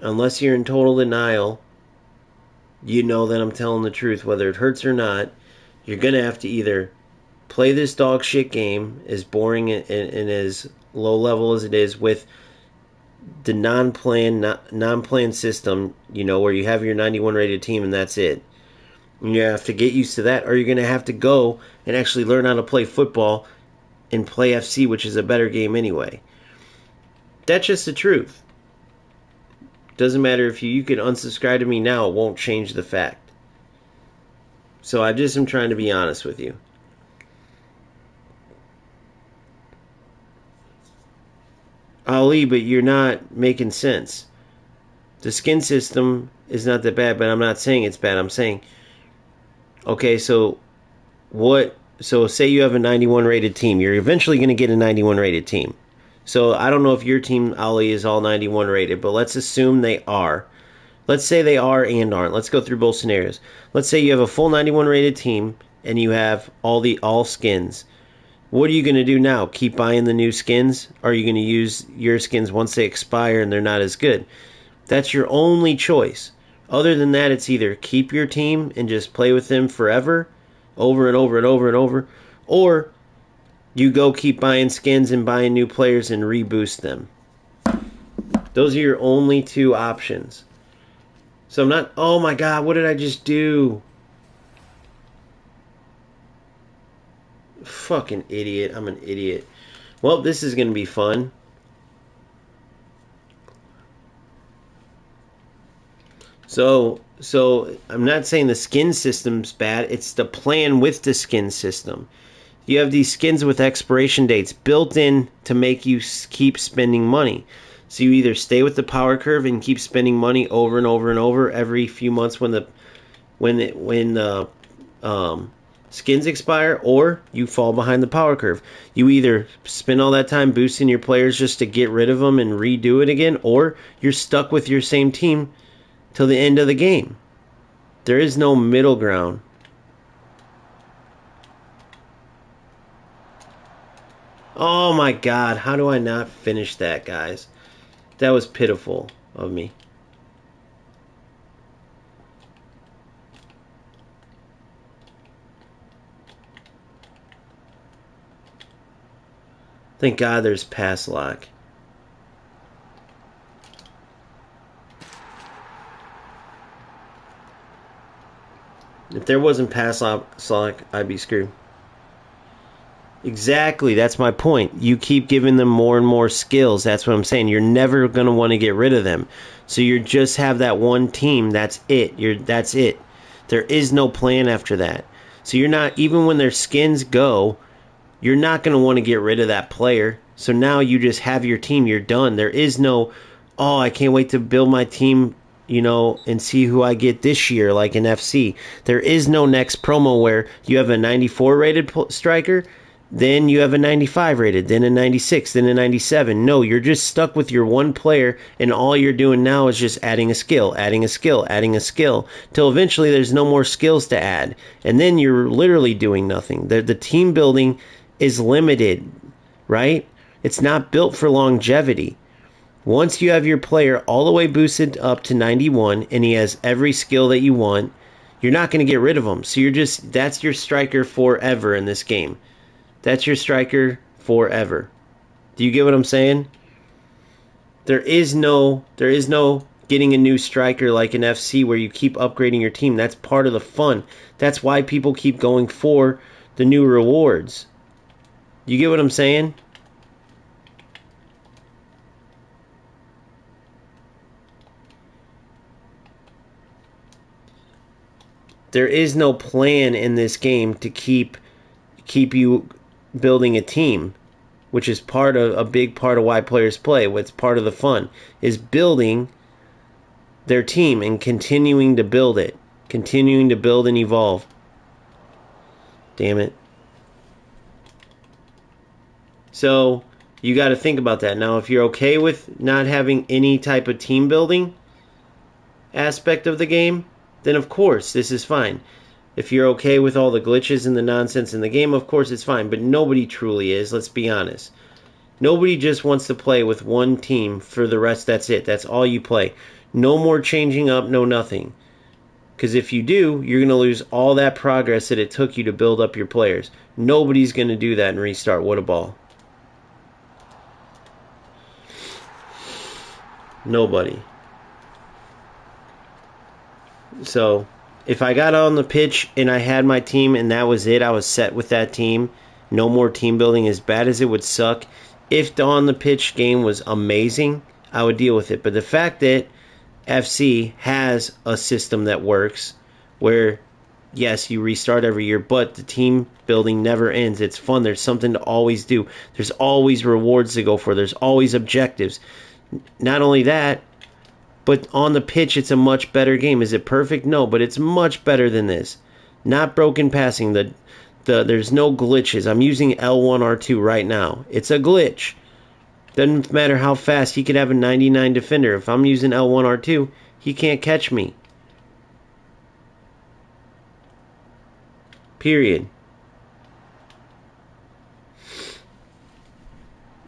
Unless you're in total denial, you know that I'm telling the truth. Whether it hurts or not, you're going to have to either play this dog shit game, as boring and as low level as it is, with the non-plan system, where you have your 91 rated team and that's it. And you have to get used to that, or you're going to have to go and actually learn how to play football and play FC, which is a better game anyway. That's just the truth. Doesn't matter if you could unsubscribe to me now, it won't change the fact. So I just am trying to be honest with you. Ali, but you're not making sense. The skin system is not that bad, but I'm not saying it's bad. I'm saying, okay, so what? So say you have a 91 rated team. You're eventually going to get a 91 rated team. So I don't know if your team, Ali, is all 91 rated, but let's assume they are. Let's say they are and aren't. Let's go through both scenarios. Let's say you have a full 91 rated team and you have all skins. What are you going to do now? Keep buying the new skins? Or are you going to use your skins once they expire and they're not as good? That's your only choice. Other than that, it's either keep your team and just play with them forever, over and over and over and over, or you go keep buying skins and buying new players and reboost them. Those are your only two options. So I'm not, oh my god, what did I just do? Fucking idiot. I'm an idiot. Well, this is going to be fun. So I'm not saying the skin system's bad. It's the plan with the skin system. You have these skins with expiration dates built in to make you keep spending money. So you either stay with the power curve and keep spending money over and over and over every few months when the skins expire, or you fall behind the power curve. You either spend all that time boosting your players just to get rid of them and redo it again, or you're stuck with your same team till the end of the game. There is no middle ground. Oh my god, how do I not finish that, guys? That was pitiful of me. Thank God there's pass lock. If there wasn't pass lock, I'd be screwed. Exactly, that's my point. You keep giving them more and more skills. That's what I'm saying. You're never going to want to get rid of them. So you just have that one team. That's it. That's it. There is no plan after that. So you're not, even when their skins go, you're not going to want to get rid of that player. So now you just have your team. You're done. There is no, oh, I can't wait to build my team, and see who I get this year, like in FC. There is no next promo where you have a 94 rated striker, then you have a 95 rated, then a 96, then a 97. No, you're just stuck with your one player, and all you're doing now is just adding a skill, adding a skill, adding a skill, till eventually there's no more skills to add. And then you're literally doing nothing. The team building is limited, right? It's not built for longevity. Once you have your player all the way boosted up to 91, and he has every skill that you want, you're not going to get rid of him. So that's your striker forever in this game. That's your striker forever. Do you get what I'm saying? There is no getting a new striker like an FC where you keep upgrading your team. That's part of the fun. That's why people keep going for the new rewards. You get what I'm saying? There is no plan in this game to keep you building a team, which is a big part of why players play. What's part of the fun is building their team and continuing to build it, continuing to build and evolve. Damn it. So you got to think about that. Now, if you're okay with not having any type of team building aspect of the game, then of course this is fine. If you're okay with all the glitches and the nonsense in the game, of course it's fine. But nobody truly is, let's be honest. Nobody just wants to play with one team for the rest. That's it. That's all you play. No more changing up, no nothing. Because if you do, you're going to lose all that progress that it took you to build up your players. Nobody's going to do that and restart. What a ball. Nobody. So if I got on the pitch and I had my team and that was it, I was set with that team, no more team building, as bad as it would suck. If the on the pitch game was amazing, I would deal with it. But the fact that FC has a system that works where, yes, you restart every year, but the team building never ends. It's fun. There's something to always do. There's always rewards to go for. There's always objectives. Not only that, but on the pitch, it's a much better game. Is it perfect? No, but it's much better than this. Not broken passing. There's no glitches. I'm using L1R2 right now. It's a glitch. Doesn't matter how fast. He could have a 99 defender. If I'm using L1R2, he can't catch me. Period.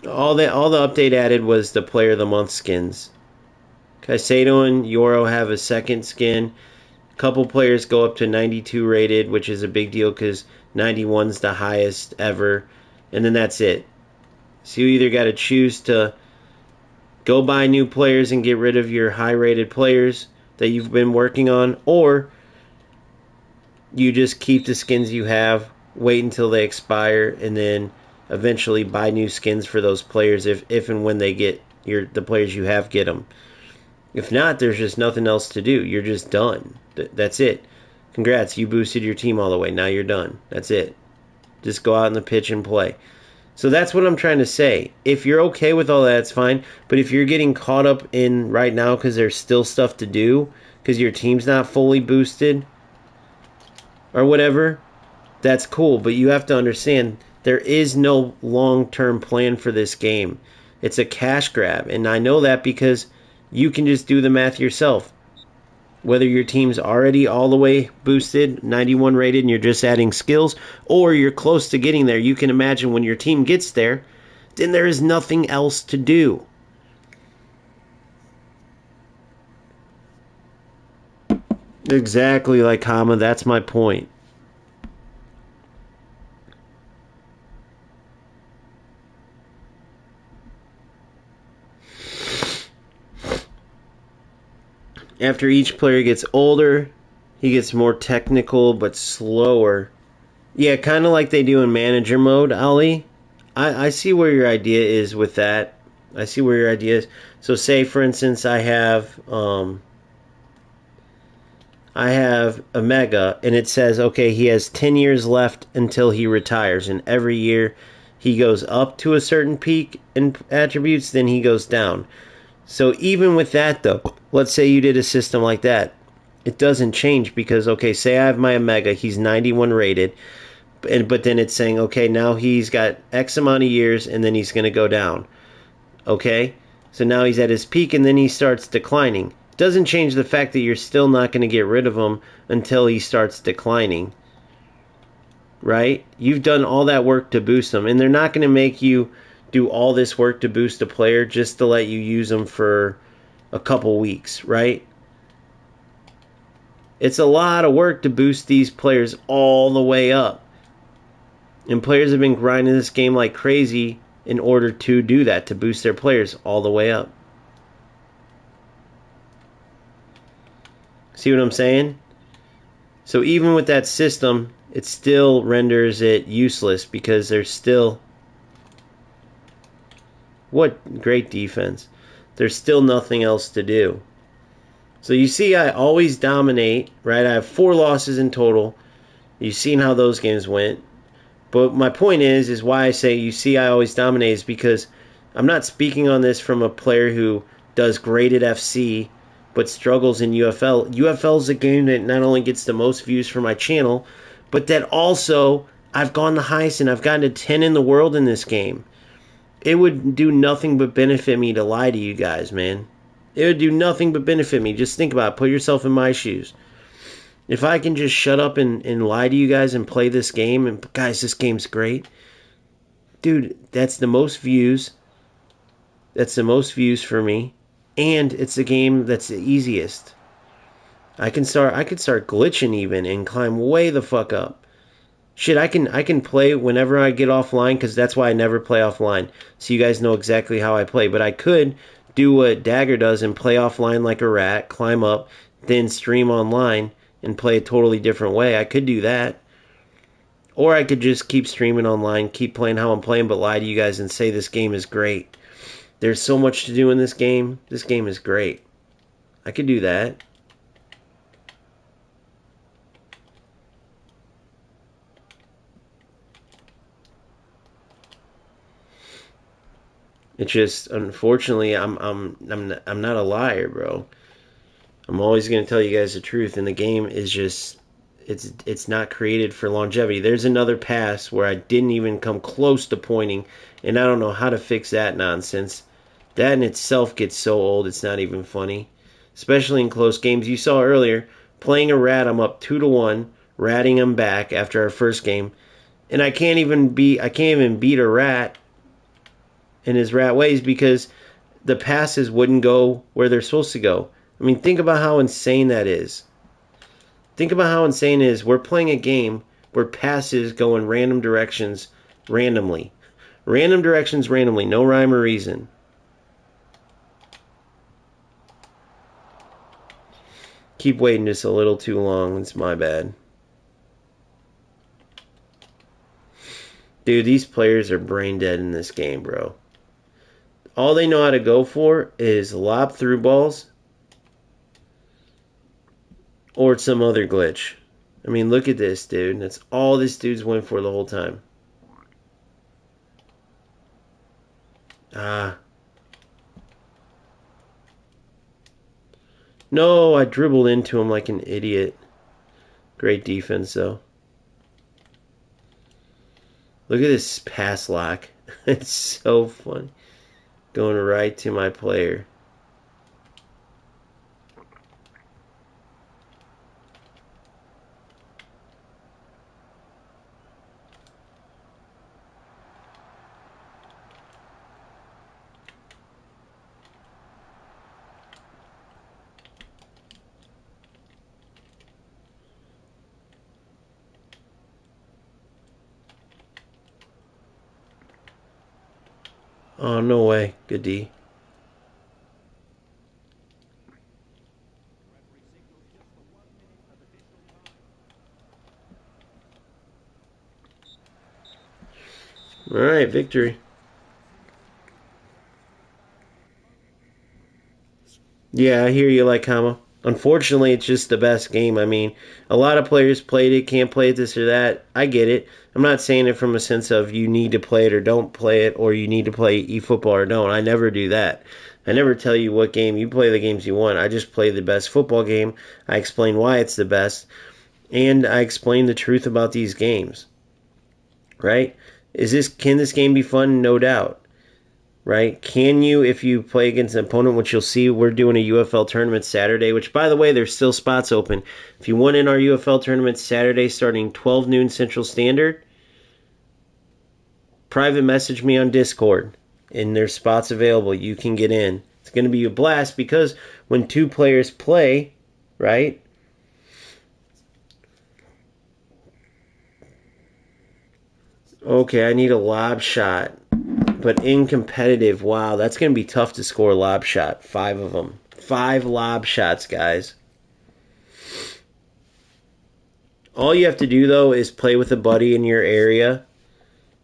All the update added was the Player of the Month skins. Caicedo and Euro have a second skin. A couple players go up to 92 rated, which is a big deal because 91's the highest ever. And then that's it. So you either got to choose to go buy new players and get rid of your high-rated players that you've been working on, or you just keep the skins you have wait until they expire, and then eventually buy new skins for those players if and when they get the players you have get them. If not, there's just nothing else to do. You're just done. That's it. Congrats, you boosted your team all the way. Now you're done. That's it. Just go out on the pitch and play. So that's what I'm trying to say. If you're okay with all that, it's fine. But if you're getting caught up in right now because there's still stuff to do, because your team's not fully boosted or whatever, that's cool. But you have to understand there is no long-term plan for this game. It's a cash grab. And I know that because you can just do the math yourself. Whether your team's already all the way boosted, 91 rated, and you're just adding skills, or you're close to getting there, you can imagine when your team gets there, then there is nothing else to do. Exactly, like Hama, that's my point. After each player gets older, he gets more technical but slower. Yeah, kind of like they do in manager mode, Ali. I see where your idea is with that. I see where your idea is. So say, for instance, I have a mega, and it says, okay, he has 10 years left until he retires, and every year he goes up to a certain peak in attributes, then he goes down. So even with that, though, let's say you did a system like that, it doesn't change because, okay, say I have my Omega, he's 91 rated, but then it's saying, okay, now he's got X amount of years, and then he's going to go down. Okay? So now he's at his peak, and then he starts declining. It doesn't change the fact that you're still not going to get rid of him until he starts declining. Right? You've done all that work to boost him, and they're not going to make you do all this work to boost a player just to let you use them for a couple weeks, right? It's a lot of work to boost these players all the way up. And players have been grinding this game like crazy in order to do that, to boost their players all the way up. See what I'm saying? So even with that system, it still renders it useless because there's still... What great defense. There's still nothing else to do. So you see I always dominate, right? I have 4 losses in total. You've seen how those games went. But my point is why I say you see I always dominate is because I'm not speaking on this from a player who does great at FC but struggles in UFL. UFL is a game that not only gets the most views for my channel, but that also I've gone the highest and I've gotten to 10 in the world in this game. It would do nothing but benefit me to lie to you guys, man. It would do nothing but benefit me. Just think about it. Put yourself in my shoes. If I can just shut up and lie to you guys and play this game, and guys, this game's great. Dude, that's the most views. That's the most views for me. And it's the game that's the easiest. I could start glitching even and climb way the fuck up. Shit, I can play whenever I get offline, because that's why I never play offline. So you guys know exactly how I play. But I could do what Dagger does and play offline like a rat, climb up, then stream online and play a totally different way. I could do that. Or I could just keep streaming online, keep playing how I'm playing, but lie to you guys and say this game is great. There's so much to do in this game. This game is great. I could do that. It's just, unfortunately, I'm not a liar, bro. I'm always going to tell you guys the truth, and the game is just, it's not created for longevity. There's another pass where I didn't even come close to pointing, and I don't know how to fix that nonsense. That in itself gets so old, it's not even funny. Especially in close games. You saw earlier, playing a rat, I'm up 2-1, ratting him back after our first game, and I can't even beat a rat in his rat ways because the passes wouldn't go where they're supposed to go. I mean, think about how insane that is. Think about how insane it is. We're playing a game where passes go in random directions randomly. Random directions randomly. No rhyme or reason. Keep waiting just a little too long. It's my bad. Dude, these players are brain dead in this game, bro. All they know how to go for is lob through balls or some other glitch. I mean, look at this, dude. That's all this dude's went for the whole time. Ah. No, I dribbled into him like an idiot. Great defense, though. Look at this pass lock. It's so fun. Going right to my player. Oh, no way. Good D. All right, victory. Yeah, I hear you, like Hama. Unfortunately, it's just the best game. I mean, a lot of players played it, can't play it, this or that. I get it. I'm not saying it from a sense of you need to play it or don't play it, or you need to play eFootball or don't. I never do that. I never tell you what game. You play the games you want. I just play the best football game. I explain why it's the best, and I explain the truth about these games. Right? Can this game be fun? No doubt. Right? Can you, if you play against an opponent, which you'll see, we're doing a UFL tournament Saturday, which, by the way, there's still spots open. If you want in our UFL tournament Saturday starting 12 noon Central Standard, private message me on Discord, and there's spots available. You can get in. It's going to be a blast because when two players play, right? Okay, I need a lob shot. But in competitive, wow, that's going to be tough to score a lob shot. 5 of them. 5 lob shots, guys. All you have to do, though, is play with a buddy in your area.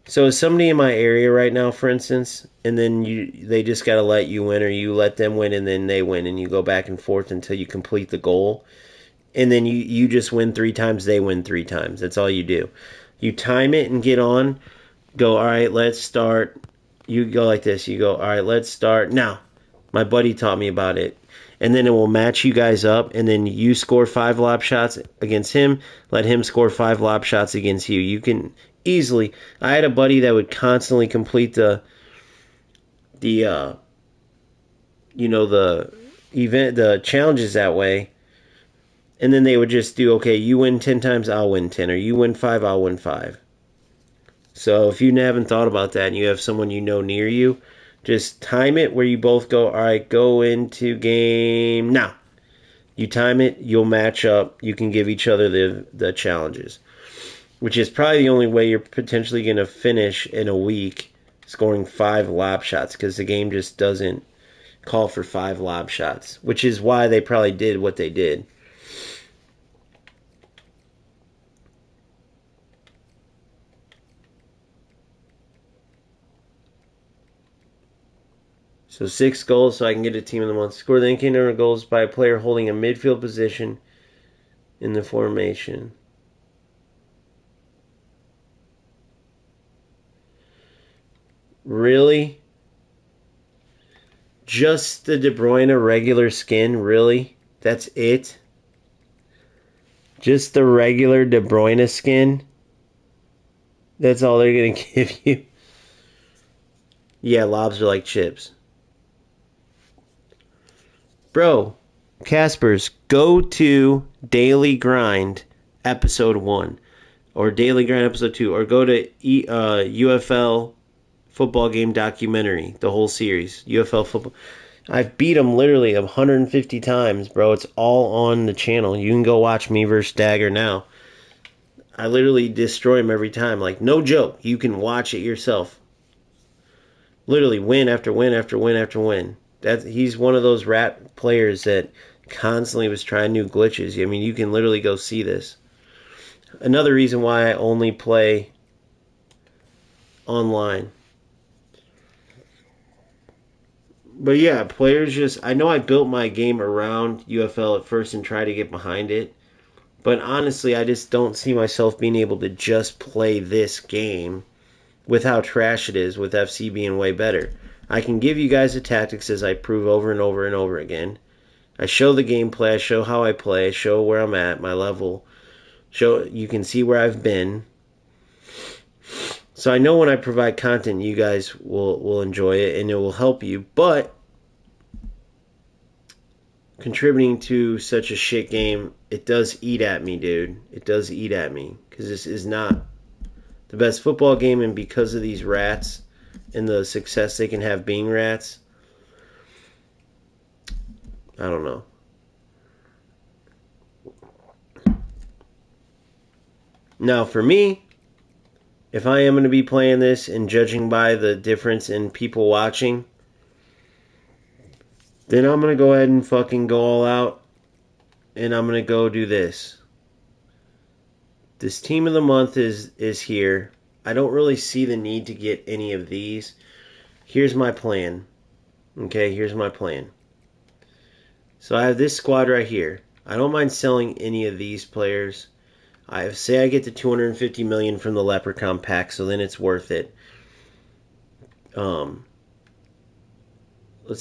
So is somebody in my area right now, for instance, and then they just got to let you win, or you let them win and then they win, and you go back and forth until you complete the goal. And then you just win 3 times, they win 3 times. That's all you do. You time it and get on. Go, all right, let's start. You go like this. You go, all right, let's start. Now, my buddy taught me about it. And then it will match you guys up. And then you score 5 lob shots against him. Let him score 5 lob shots against you. You can easily. I had a buddy that would constantly complete the event, the challenges that way. And then they would just do, okay, you win 10 times, I'll win 10. Or you win 5, I'll win 5. So if you haven't thought about that and you have someone you know near you, just time it where you both go, all right, go into game now. You time it, you'll match up. You can give each other the challenges, which is probably the only way you're potentially going to finish in a week scoring 5 lob shots, because the game just doesn't call for 5 lob shots, which is why they probably did what they did. So 6 goals, so I can get a team of the month. Score the indicator number of goals by a player holding a midfield position in the formation. Really? Just the De Bruyne regular skin? Really? That's it? Just the regular De Bruyne skin? That's all they're going to give you? Yeah, lobs are like chips. Bro, Caspers, go to Daily Grind episode 1 or Daily Grind episode 2, or go to UFL football game documentary, the whole series, UFL football. I've beat them literally 150 times, bro. It's all on the channel. You can go watch me versus Dagger now. I literally destroy him every time. Like, no joke. You can watch it yourself. Literally win after win after win after win. He's one of those rat players that constantly was trying new glitches. I mean, you can literally go see this. Another reason why I only play online. But yeah, players just, I know I built my game around UFL at first and tried to get behind it. But honestly, I just don't see myself being able to just play this game with how trash it is, with FC being way better. I can give you guys the tactics as I prove over and over and over again. I show the gameplay, I show how I play, I show where I'm at, my level. Show you can see where I've been. So I know when I provide content, you guys will enjoy it and it will help you. But contributing to such a shit game, it does eat at me, dude. It does eat at me because this is not the best football game, and because of these rats and the success they can have being rats, I don't know. Now, for me, if I am going to be playing this and judging by the difference in people watching, then I'm going to go ahead and fucking go all out, and I'm going to go do this. This team of the month is here. I don't really see the need to get any of these. Here's my plan. Okay, here's my plan. So I have this squad right here. I don't mind selling any of these players. Say I get the 250 million from the Leprechaun pack, so then it's worth it. Let's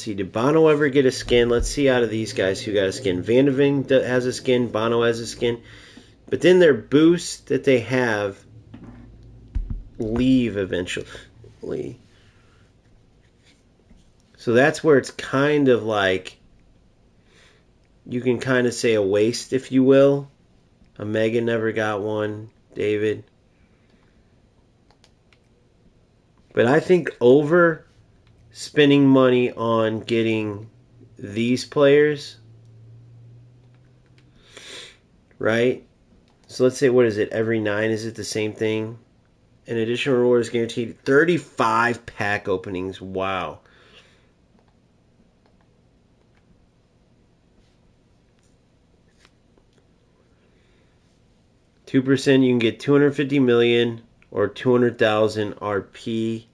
see, did Bono ever get a skin? Let's see out of these guys who got a skin. Van de Ven has a skin, Bono has a skin. But then their boosts that they have leave eventually. So that's where it's kind of like, you can kind of say a waste, if you will. Omega never got one. David. But I think over spending money on getting these players, right? So let's say, what is it? Every 9, is it the same thing? An additional reward is guaranteed. 35 pack openings. Wow. %, you can get 250 million or 200,000 RP.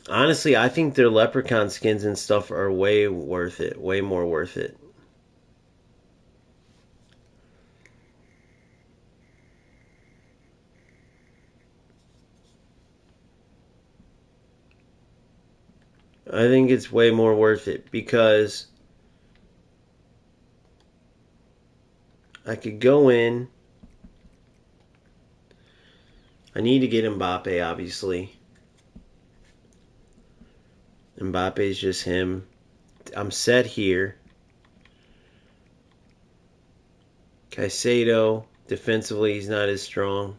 Honestly, I think their leprechaun skins and stuff are way worth it. Way more worth it. I think it's way more worth it because I could go in. I need to get Mbappe, obviously. Mbappe's just him. I'm set here. Caicedo, defensively, he's not as strong.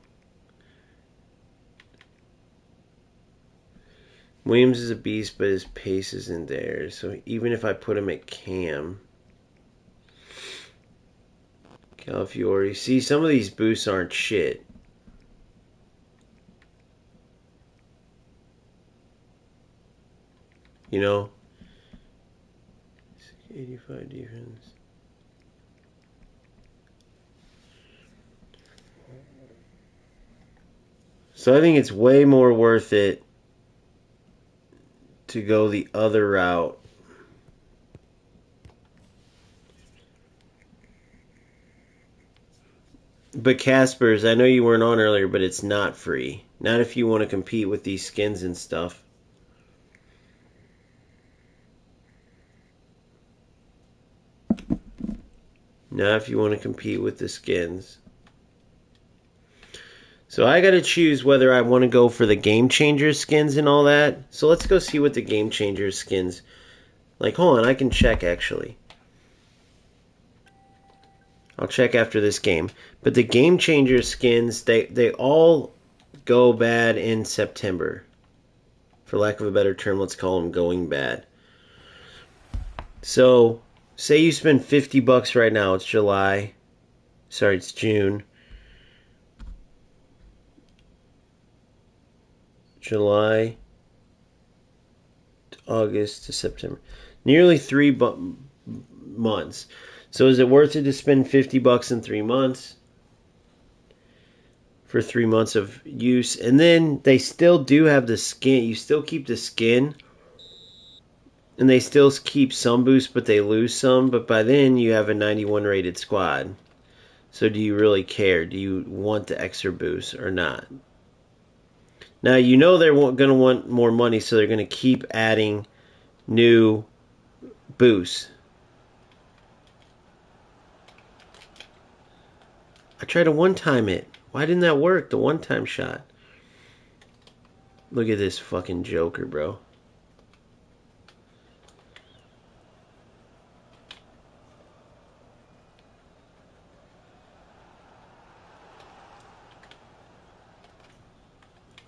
Williams is a beast, but his pace isn't there. So even if I put him at cam. Calafiori. See, some of these boosts aren't shit. You know? 85 defense. So I think it's way more worth it to go the other route. But Casper's, I know you weren't on earlier, but it's not free. Not if you want to compete with these skins and stuff. Not if you want to compete with the skins. So I got to choose whether I want to go for the Game Changer skins and all that. So let's go see what the Game Changer skins. Like, hold on, I can check actually. I'll check after this game. But the Game Changer skins, they all go bad in September. For lack of a better term, let's call them going bad. So, say you spend $50 right now. It's July. Sorry, it's June. July, August to September. Nearly 3 months. So is it worth it to spend $50 in 3 months? for 3 months of use. And then they still do have the skin. You still keep the skin. And they still keep some boost, but they lose some. But by then, you have a 91 rated squad. So do you really care? Do you want the extra boost or not? Now, you know they're going to want more money, so they're going to keep adding new boosts. I tried to one-time it. Why didn't that work? The one-time shot. Look at this fucking Joker, bro.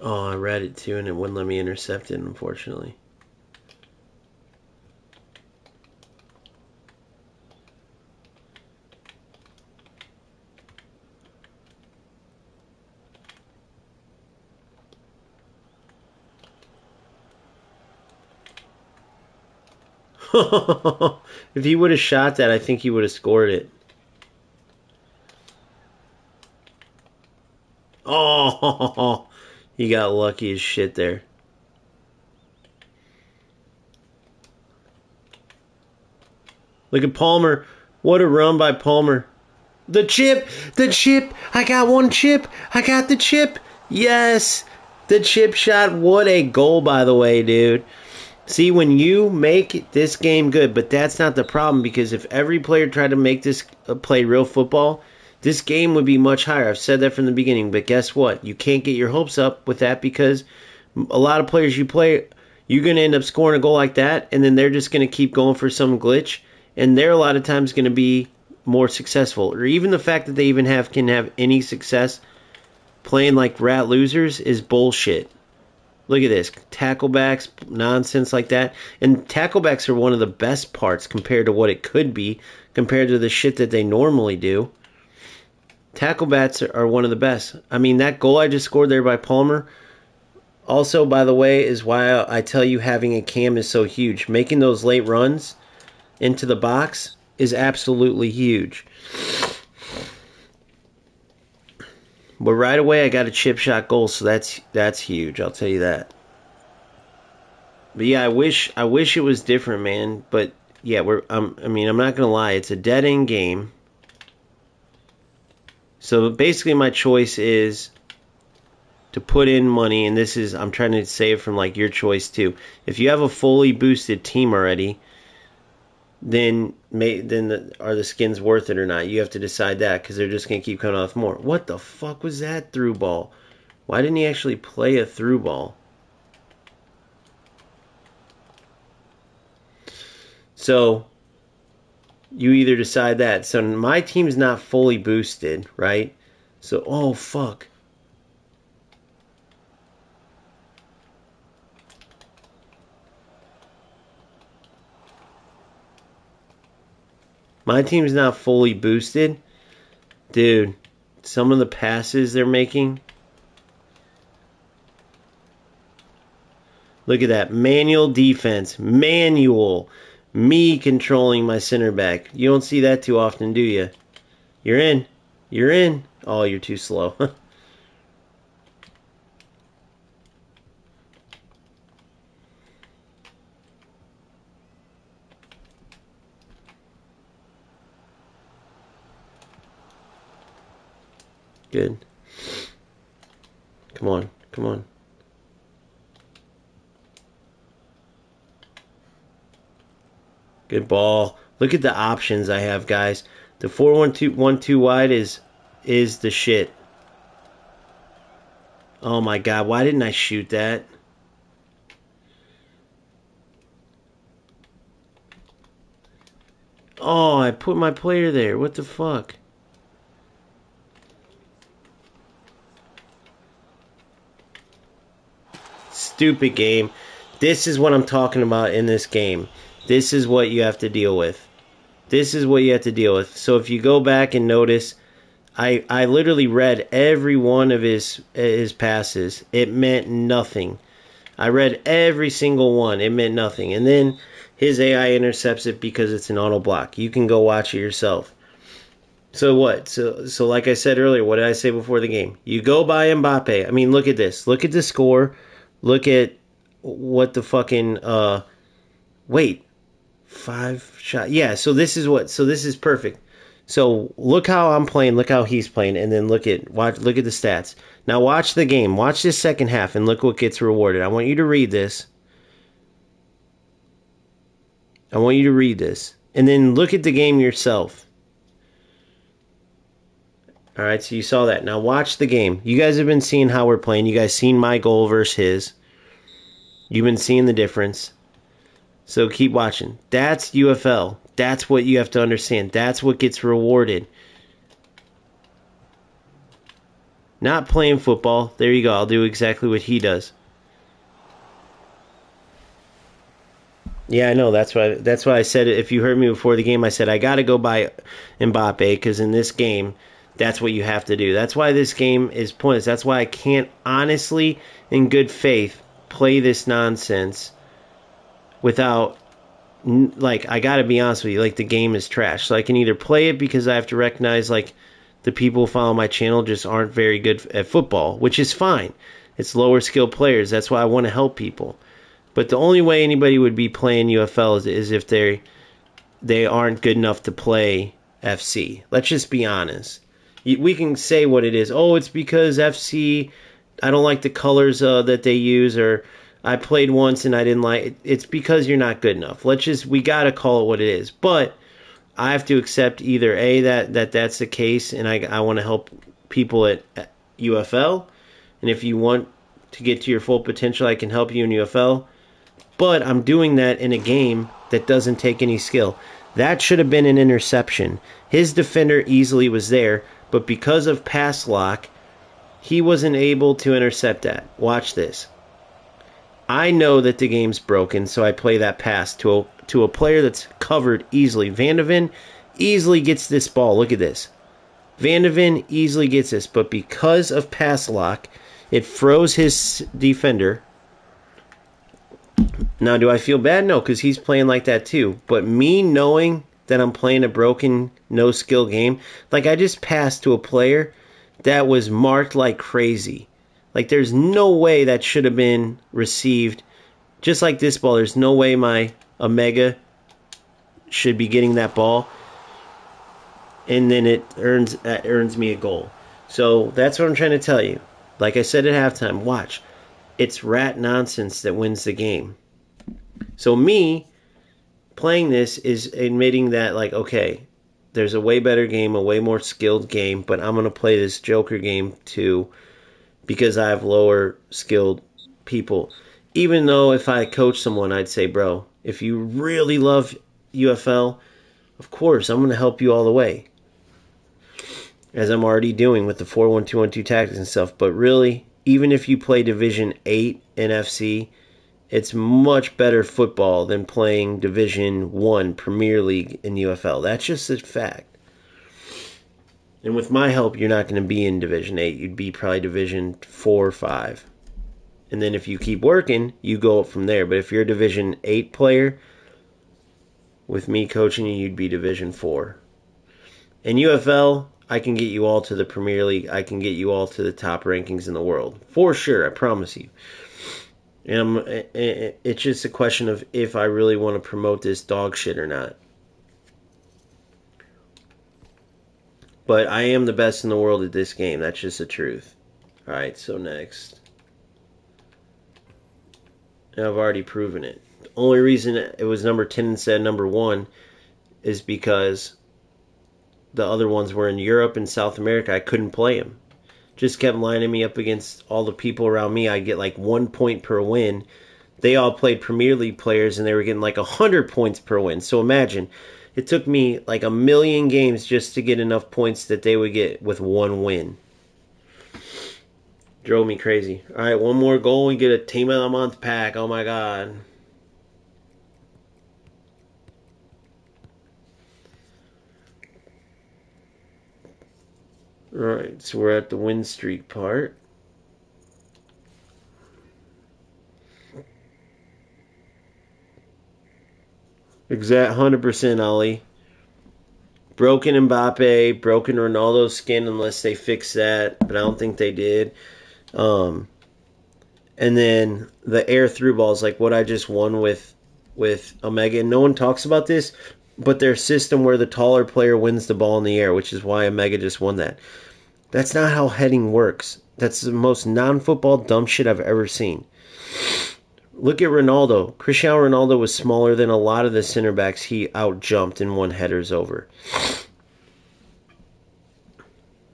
Oh, I read it too, and it wouldn't let me intercept it, unfortunately. If he would have shot that, I think he would have scored it. Oh, he got lucky as shit there. Look at Palmer. What a run by Palmer. The chip! The chip! I got one chip! I got the chip! Yes! The chip shot. What a goal, by the way, dude. See, when you make this game good, but that's not the problem, because if every player tried to make this play real football, this game would be much higher. I've said that from the beginning, but guess what? You can't get your hopes up with that, because a lot of players you play, you're going to end up scoring a goal like that, and then they're just going to keep going for some glitch, and they're a lot of times going to be more successful. Or even the fact that they even can have any success playing like rat losers is bullshit. Look at this. Tacklebacks, nonsense like that. And tacklebacks are one of the best parts compared to what it could be, compared to the shit that they normally do. Tacklebacks are one of the best. I mean, that goal I just scored there by Palmer, also, by the way, is why I tell you having a cam is so huge. Making those late runs into the box is absolutely huge. But right away, I got a chip shot goal, so that's huge. I'll tell you that. But yeah, I wish it was different, man. But yeah, I'm not gonna lie, it's a dead end game. So basically, my choice is to put in money, and I'm trying to save from like your choice too. If you have a fully boosted team already, then are the skins worth it or not? You have to decide that, because they're just going to keep coming off more. What the fuck was that through ball? Why didn't he actually play a through ball? So you either decide that. So my team's not fully boosted, right? So, oh fuck. My team's not fully boosted. Dude, some of the passes they're making. Look at that. Manual defense. Manual. Me controlling my center back. You don't see that too often, do you? You're in. You're in. Oh, you're too slow. Good. Come on. Come on. Good ball. Look at the options I have, guys. The 4-1-2 wide is the shit. Oh my god, why didn't I shoot that? Oh, I put my player there. What the fuck? Stupid game. This is what I'm talking about in this game. This is what you have to deal with. This is what you have to deal with. So if you go back and notice, I literally read every one of his passes. It meant nothing. I read every single one. It meant nothing. And then his AI intercepts it because it's an auto block. You can go watch it yourself. So what? So like I said earlier, what did I say before the game? You go buy Mbappe. I mean, look at this. Look at the score. Look at what the fucking wait. 5 shot. Yeah, so this is what so this is perfect. So look how I'm playing, look how he's playing, and then look at the stats. Now watch the game. Watch this second half and look what gets rewarded. I want you to read this. I want you to read this. And then look at the game yourself. All right, so you saw that. Now watch the game. You guys have been seeing how we're playing. You guys seen my goal versus his. You've been seeing the difference. So keep watching. That's UFL. That's what you have to understand. That's what gets rewarded. Not playing football. There you go. I'll do exactly what he does. Yeah, I know. That's why I said if you heard me before the game, I said I got to go by Mbappe because in this game, that's what you have to do. That's why this game is pointless. That's why I can't honestly, in good faith, play this nonsense without like I got to be honest with you, like the game is trash. So I can either play it because I have to recognize like the people who follow my channel just aren't very good at football, which is fine. It's lower skill players. That's why I want to help people. But the only way anybody would be playing UFL is if they aren't good enough to play FC. Let's just be honest. We can say what it is. Oh, it's because FC. I don't like the colors that they use, or I played once and I didn't like it. It's because you're not good enough. We gotta call it what it is. But I have to accept either A, that's the case, and I want to help people at UFL, and if you want to get to your full potential, I can help you in UFL. But I'm doing that in a game that doesn't take any skill. That should have been an interception. His defender easily was there, but because of pass lock, he wasn't able to intercept that. Watch this. I know that the game's broken, so I play that pass to a player that's covered easily. Van de Ven easily gets this ball. Look at this. Van de Ven easily gets this, but because of pass lock, it froze his defender. Now, do I feel bad? No, because he's playing like that too. But me knowing that I'm playing a broken, no skill game, like I just passed to a player that was marked like crazy. Like there's no way that should have been received. Just like this ball, there's no way my Omega should be getting that ball. And then it earns me a goal. So that's what I'm trying to tell you. Like I said at halftime, watch. It's rat nonsense that wins the game. So me playing this is admitting that, like, okay, there's a way better game, a way more skilled game, but I'm going to play this Joker game too because I have lower skilled people. Even though if I coach someone, I'd say, bro, if you really love UFL, of course, I'm going to help you all the way. As I'm already doing with the 4-1-2-1-2 tactics and stuff. But really, even if you play Division 8 in FC, it's much better football than playing Division 1 Premier League in UFL. That's just a fact. And with my help, you're not going to be in Division 8. You'd be probably Division 4 or 5. And then if you keep working, you go up from there. But if you're a Division 8 player, with me coaching you, you'd be Division 4. In UFL, I can get you all to the Premier League. I can get you all to the top rankings in the world. For sure, I promise you. And it's just a question of if I really want to promote this dog shit or not. But I am the best in the world at this game. That's just the truth. Alright, so next. And I've already proven it. The only reason it was number 10 instead of number 1 is because the other ones were in Europe and South America. I couldn't play them. Just kept lining me up against all the people around me. I'd get like 1 point per win. They all played Premier League players and they were getting like 100 points per win. So imagine, it took me like 1,000,000 games just to get enough points that they would get with 1 win. Drove me crazy. Alright, one more goal and get a Team of the Month pack. Oh my god. Alright, so we're at the win streak part. Exact 100% Ollie. Broken Mbappe, broken Ronaldo skin unless they fix that, but I don't think they did. Um, and then the air through balls, like what I just won with Omega. And no one talks about this, but their system where the taller player wins the ball in the air, which is why Omega just won that. That's not how heading works. That's the most non-football dumb shit I've ever seen. Look at Ronaldo. Cristiano Ronaldo was smaller than a lot of the center backs he out-jumped and won headers over.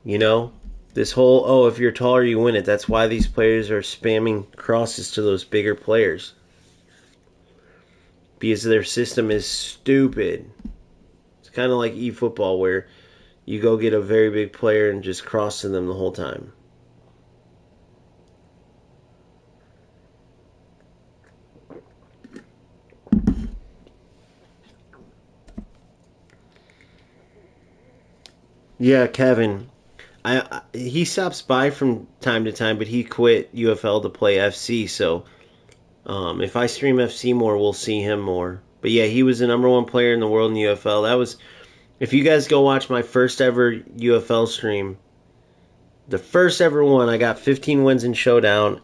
You know? This whole, oh, if you're taller, you win it. That's why these players are spamming crosses to those bigger players. Because their system is stupid. It's kind of like eFootball where you go get a very big player and just cross to them the whole time. Yeah, Kevin. He stops by from time to time, but he quit UFL to play FC. So if I stream FC more, we'll see him more. But yeah, he was the number one player in the world in UFL. That was, if you guys go watch my first ever UFL stream, the first ever one, I got 15 wins in Showdown,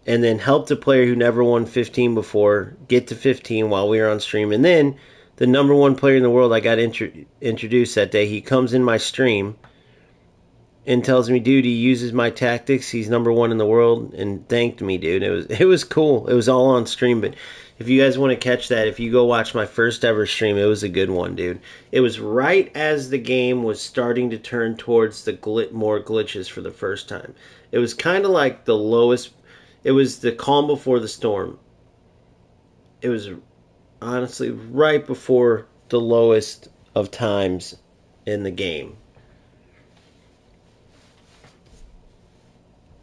and then helped a player who never won 15 before get to 15 while we were on stream. And then the number one player in the world I got introduced that day, he comes in my stream and tells me, dude, he uses my tactics. He's number one in the world, and thanked me, dude. It was cool. It was all on stream, but if you guys want to catch that, if you go watch my first ever stream, it was a good one, dude. It was right as the game was starting to turn towards the more glitches for the first time. It was kind of like the lowest. It was the calm before the storm. It was honestly right before the lowest of times in the game.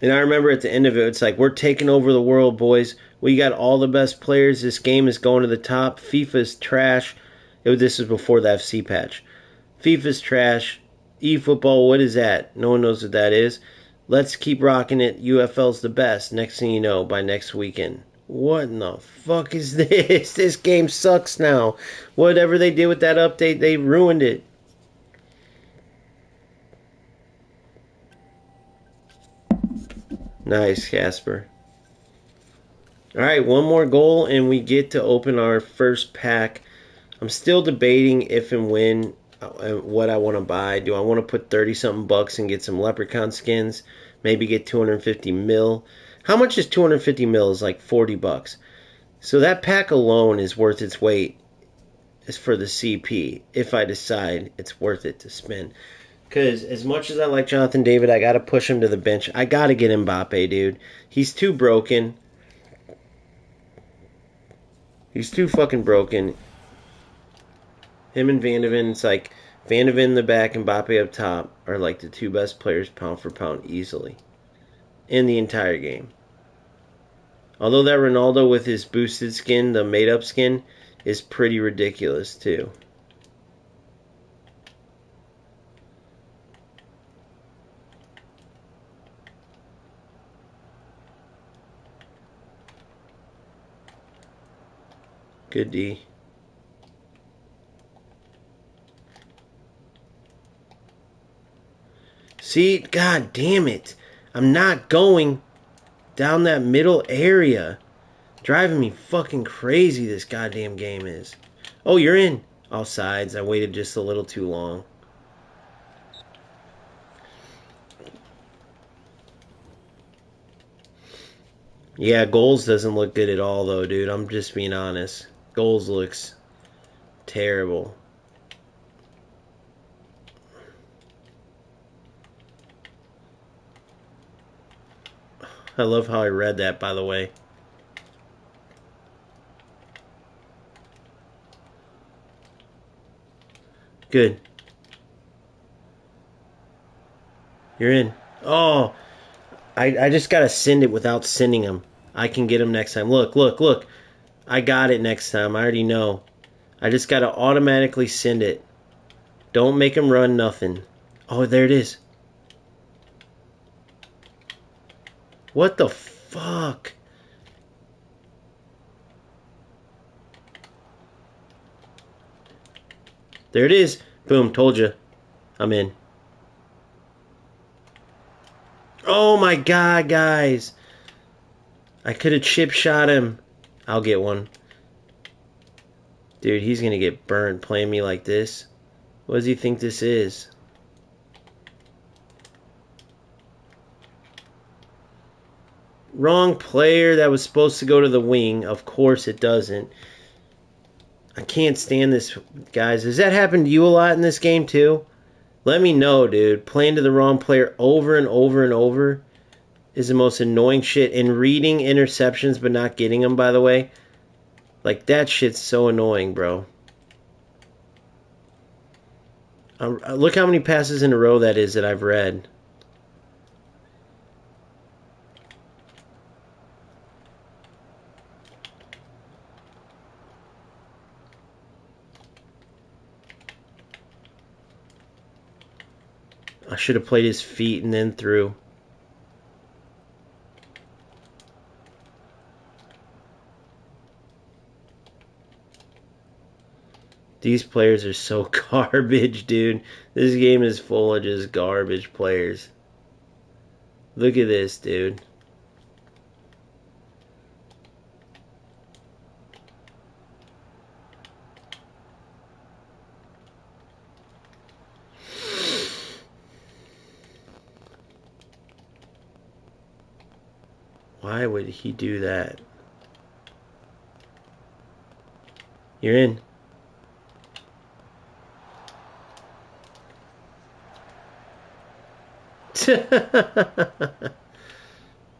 And I remember at the end of it, it's like, we're taking over the world, boys. We got all the best players. This game is going to the top. FIFA's trash. This is before the FC patch. FIFA's trash. eFootball, what is that? No one knows what that is. Let's keep rocking it. UFL's the best. Next thing you know, by next weekend. What in the fuck is this? This game sucks now. Whatever they did with that update, they ruined it. Nice, Casper. Alright, one more goal and we get to open our first pack. I'm still debating if and when what I want to buy. Do I want to put 30 something bucks and get some leprechaun skins? Maybe get 250 mil. How much is 250 mil? Is like 40 bucks. So that pack alone is worth its weight is for the CP if I decide it's worth it to spend. Because as much as I like Jonathan David, I got to push him to the bench. I got to get Mbappe, dude. He's too broken. He's too fucking broken. Him and Van de Ven, it's like Van de Ven in the back and Mbappe up top are like the two best players pound for pound easily in the entire game. Although that Ronaldo with his boosted skin, the made up skin, is pretty ridiculous too. Good D. See, god damn it. I'm not going down that middle area. Driving me fucking crazy, this goddamn game is. Oh, you're in. Offsides. I waited just a little too long. Yeah, goals doesn't look good at all, though, dude. I'm just being honest. Goals looks terrible. I love how I read that, by the way. Good. You're in. Oh, I just gotta send it without sending him. I can get him next time. Look, look, look. I got it next time. I already know. I just gotta automatically send it. Don't make him run nothing. Oh, there it is. What the fuck? There it is. Boom, told you. I'm in. Oh my god, guys. I could have chip shot him. I'll get one. Dude, he's going to get burned playing me like this. What does he think this is? Wrong player. That was supposed to go to the wing. Of course it doesn't. I can't stand this, guys. Does that happen to you a lot in this game too? Let me know, dude. Playing to the wrong player over and over and over is the most annoying shit. And reading interceptions but not getting them, by the way. Like, that shit's so annoying, bro. Look how many passes in a row that is that I've read. I should have played his feet and then threw. These players are so garbage, dude. This game is full of just garbage players. Look at this, dude. Why would he do that? You're in.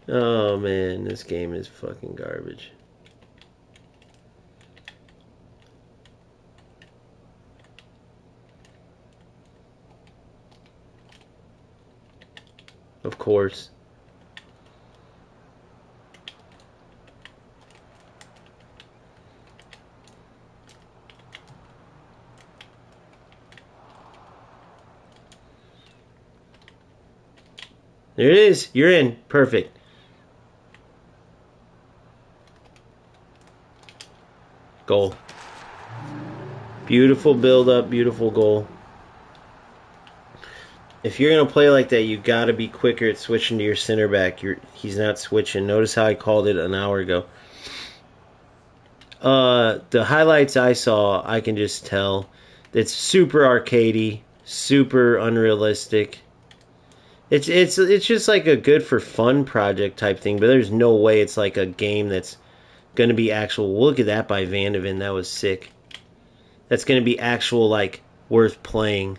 Oh man, this game is fucking garbage. Of course. There it is. You're in. Perfect. Goal. Beautiful build up. Beautiful goal. If you're going to play like that, you got to be quicker at switching to your center back. He's not switching. Notice how I called it an hour ago. The highlights I saw, I can just tell it's super arcadey, super unrealistic. It's just like a good for fun project type thing, but there's no way it's like a game that's going to be actual. Look at that by Vandeven. That was sick. That's going to be actual, like, worth playing.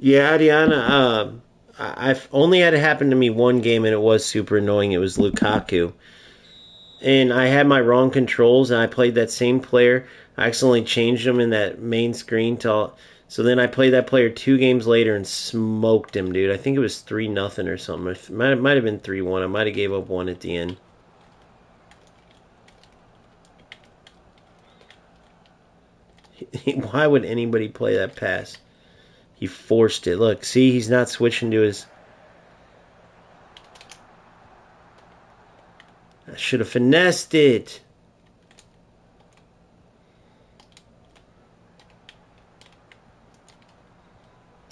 Yeah, Adiana, I've only had it happen to me one game, and it was super annoying. It was Lukaku. And I had my wrong controls, and I played that same player. I accidentally changed him in that main screen to. So then I played that player 2 games later and smoked him, dude. I think it was 3-0 or something. It might have been 3-1. I might have gave up one at the end. Why would anybody play that pass? He forced it. Look, see, he's not switching to his... I should have finessed it.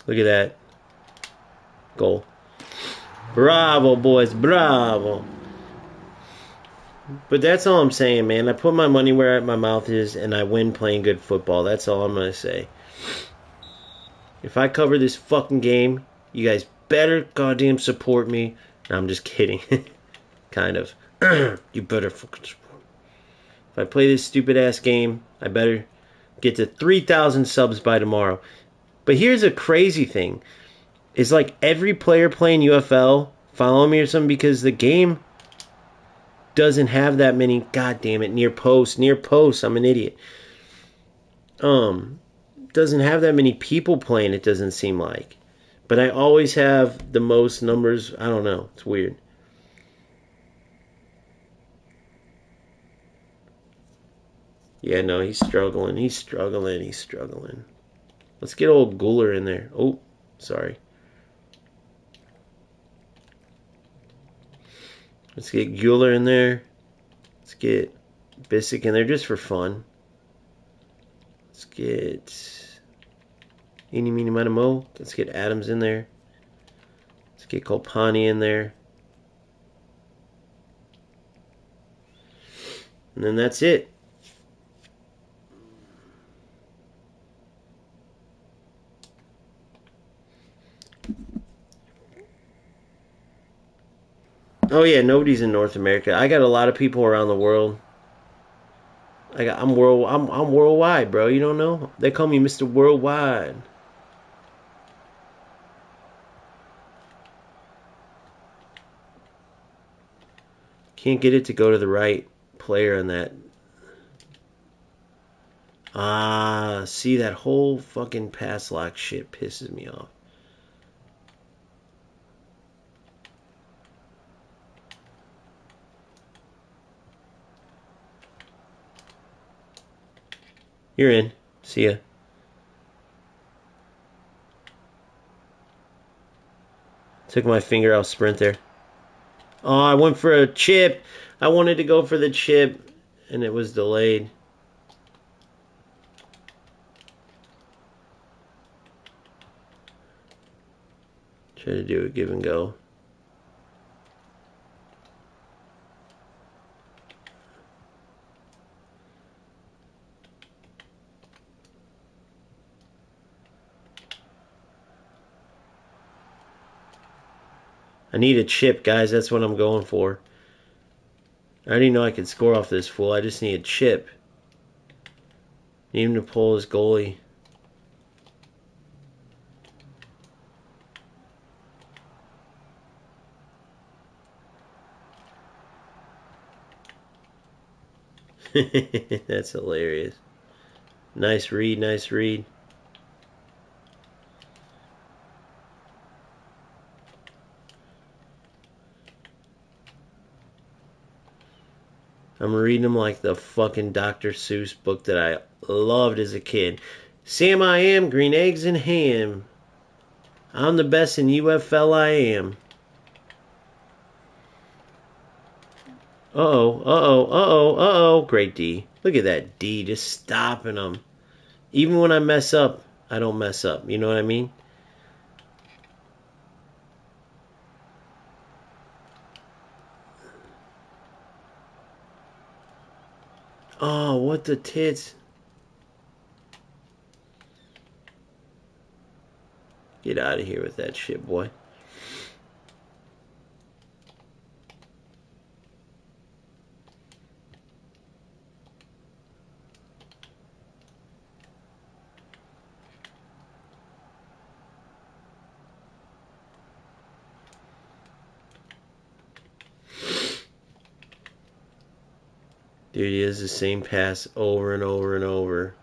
Look at that. Goal. Bravo, boys. Bravo. But that's all I'm saying, man. I put my money where my mouth is, and I win playing good football. That's all I'm going to say. If I cover this fucking game, you guys better goddamn support me. No, I'm just kidding. Kind of. You better fucking support me. If I play this stupid ass game, I better get to 3,000 subs by tomorrow. But here's a crazy thing. It's like every player playing UFL follow me or something because the game doesn't have that many, god damn it, near posts. I'm an idiot. Doesn't have that many people playing, it doesn't seem like. But I always have the most numbers. I don't know. It's weird. Yeah, no, he's struggling. He's struggling. He's struggling. Let's get old Guler in there. Oh, sorry. Let's get Guler in there. Let's get Bissick in there just for fun. Let's get Eeny, Meeny, Miny, Mo. Let's get Adams in there. Let's get Kolpani in there. And then that's it. Oh yeah, nobody's in North America. I got a lot of people around the world. I'm worldwide, bro. You don't know? They call me Mr. Worldwide. Can't get it to go to the right player on that. Ah, see, that whole fucking pass lock shit pisses me off. You're in. See ya. Took my finger out sprint there. Oh, I went for a chip. I wanted to go for the chip, and it was delayed. Try to do a give and go. I need a chip, guys. That's what I'm going for. I already know I could score off this fool. I just need a chip. Need him to pull his goalie. That's hilarious. Nice read, nice read. I'm reading them like the fucking Dr. Seuss book that I loved as a kid. Sam I am, green eggs and ham. I'm the best in UFL I am. Uh-oh, uh-oh, uh-oh, uh-oh. Great D. Look at that D, just stopping them. Even when I mess up, I don't mess up. You know what I mean? Oh, what the tits. Get out of here with that shit, boy. There he is, the same pass over and over and over.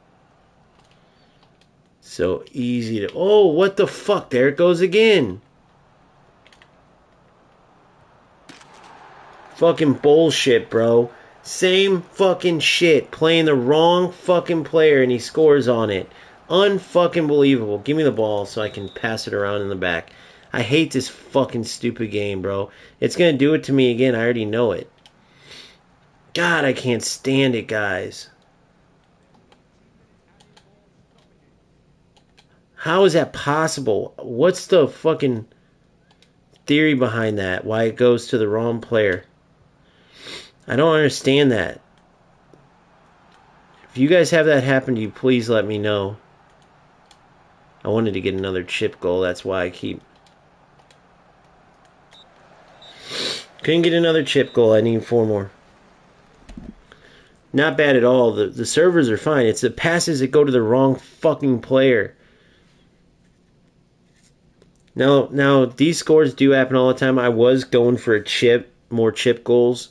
So easy to... Oh, what the fuck? There it goes again. Fucking bullshit, bro. Same fucking shit. Playing the wrong fucking player and he scores on it. Unfucking believable. Give me the ball so I can pass it around in the back. I hate this fucking stupid game, bro. It's gonna do it to me again. I already know it. God, I can't stand it, guys. How is that possible? What's the fucking theory behind that? Why it goes to the wrong player? I don't understand that. If you guys have that happen to you, please let me know. I wanted to get another chip goal. That's why I keep... Couldn't get another chip goal. I need 4 more. Not bad at all. The servers are fine. It's the passes that go to the wrong fucking player. Now these scores do happen all the time. I was going for a chip, more chip goals,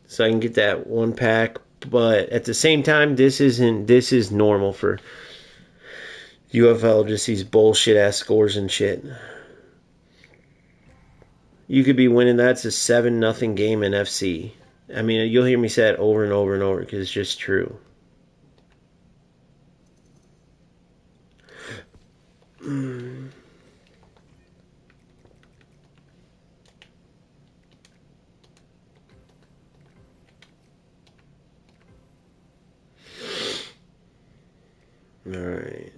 so I can get that 1 pack. But at the same time, this is normal for UFL. Just these bullshit ass scores and shit. You could be winning. That's a 7-0 game in FC. I mean, you'll hear me say it over and over and over because it's just true. All right.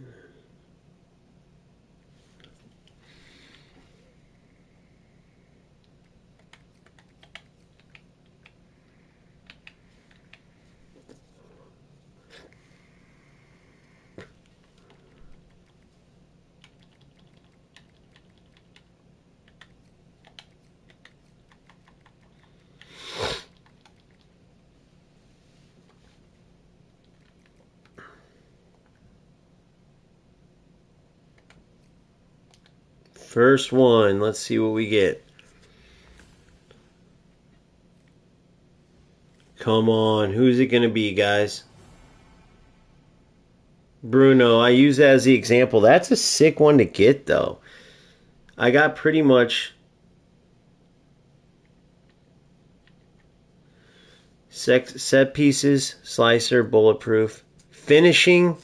First one. Let's see what we get. Come on. Who's it going to be, guys? Bruno. I use that as the example. That's a sick one to get, though. I got pretty much set pieces, slicer, bulletproof, finishing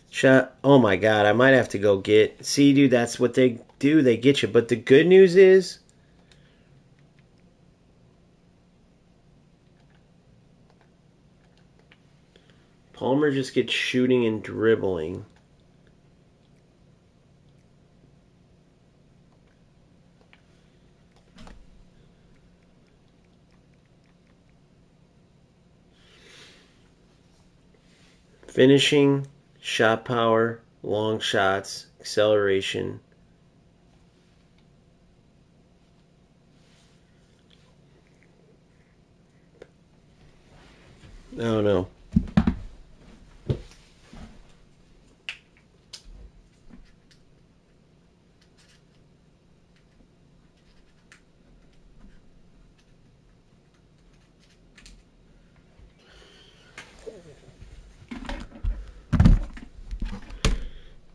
shot. Oh my god, I might have to go get. See, dude, that's what they do. They get you. But the good news is, Palmer just gets shooting and dribbling. Finishing, shot power, long shots, acceleration. I don't know.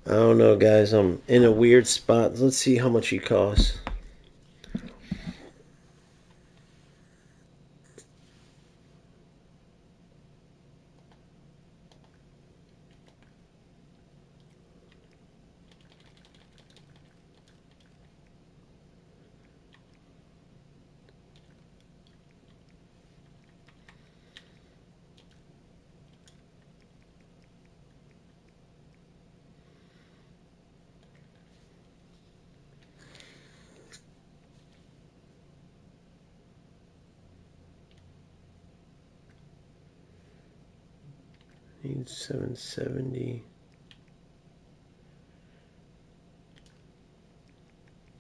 I don't know, guys. I'm in a weird spot. Let's see how much he costs. Needs 770.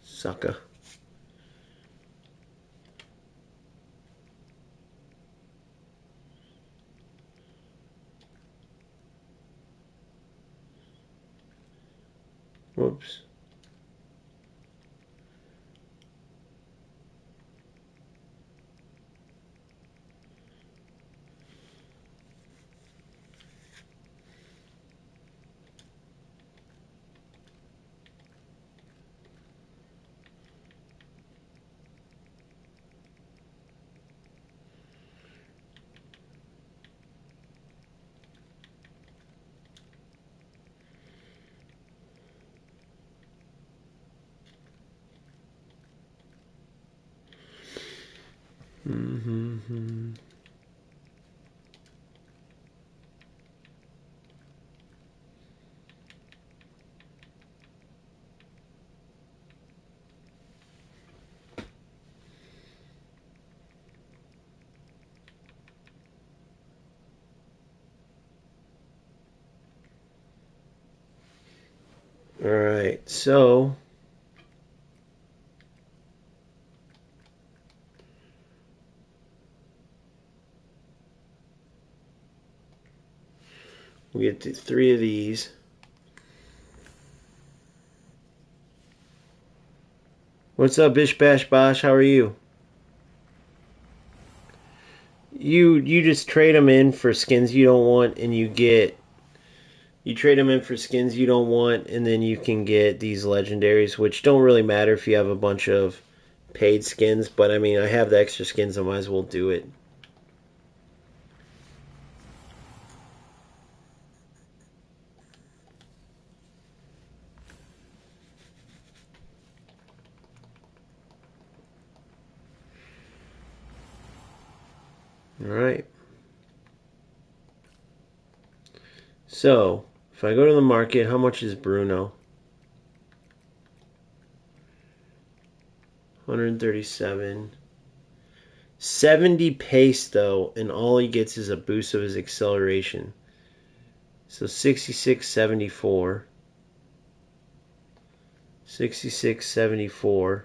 Sucker. Whoops. Mm-hmm. All right, so we get 3 of these. What's up, Bish Bash Bosh? How are you? You just trade them in for skins you don't want, and you trade them in for skins you don't want, and then you can get these legendaries, which don't really matter if you have a bunch of paid skins. But I mean, I have the extra skins, I might as well do it. All right. So If I go to the market, how much is Bruno? 137. 70 pace though, and all he gets is a boost of his acceleration. So 66.74. 66.74.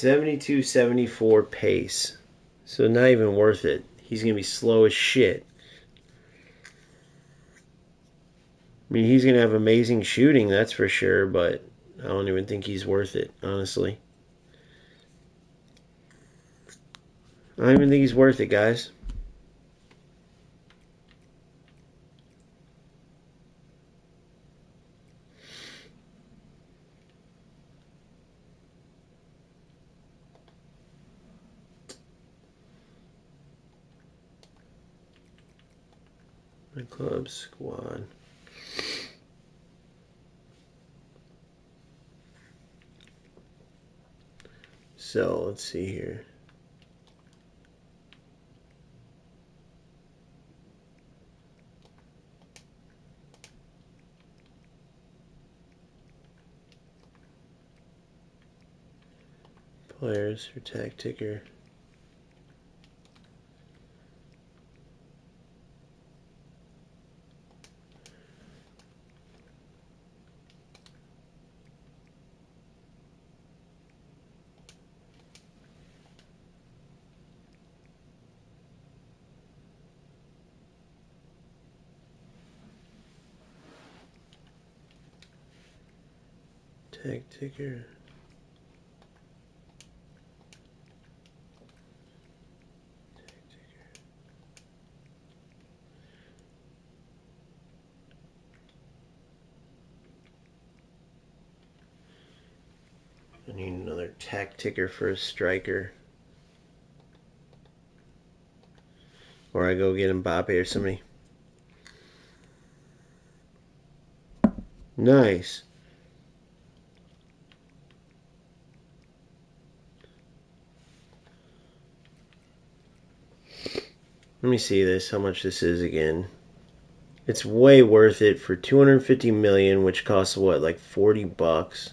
$72.74 pace. So not even worth it. He's gonna be slow as shit. I mean, he's gonna have amazing shooting, that's for sure, but I don't even think he's worth it, honestly. I don't even think he's worth it, guys. My club squad. So let's see here. Players for tag ticker. Tag ticker. I need another tag ticker for a striker. Or I go get Mbappe or somebody. Nice. Let me see this, how much this is again. It's way worth it for 250 million, which costs what, like 40 bucks.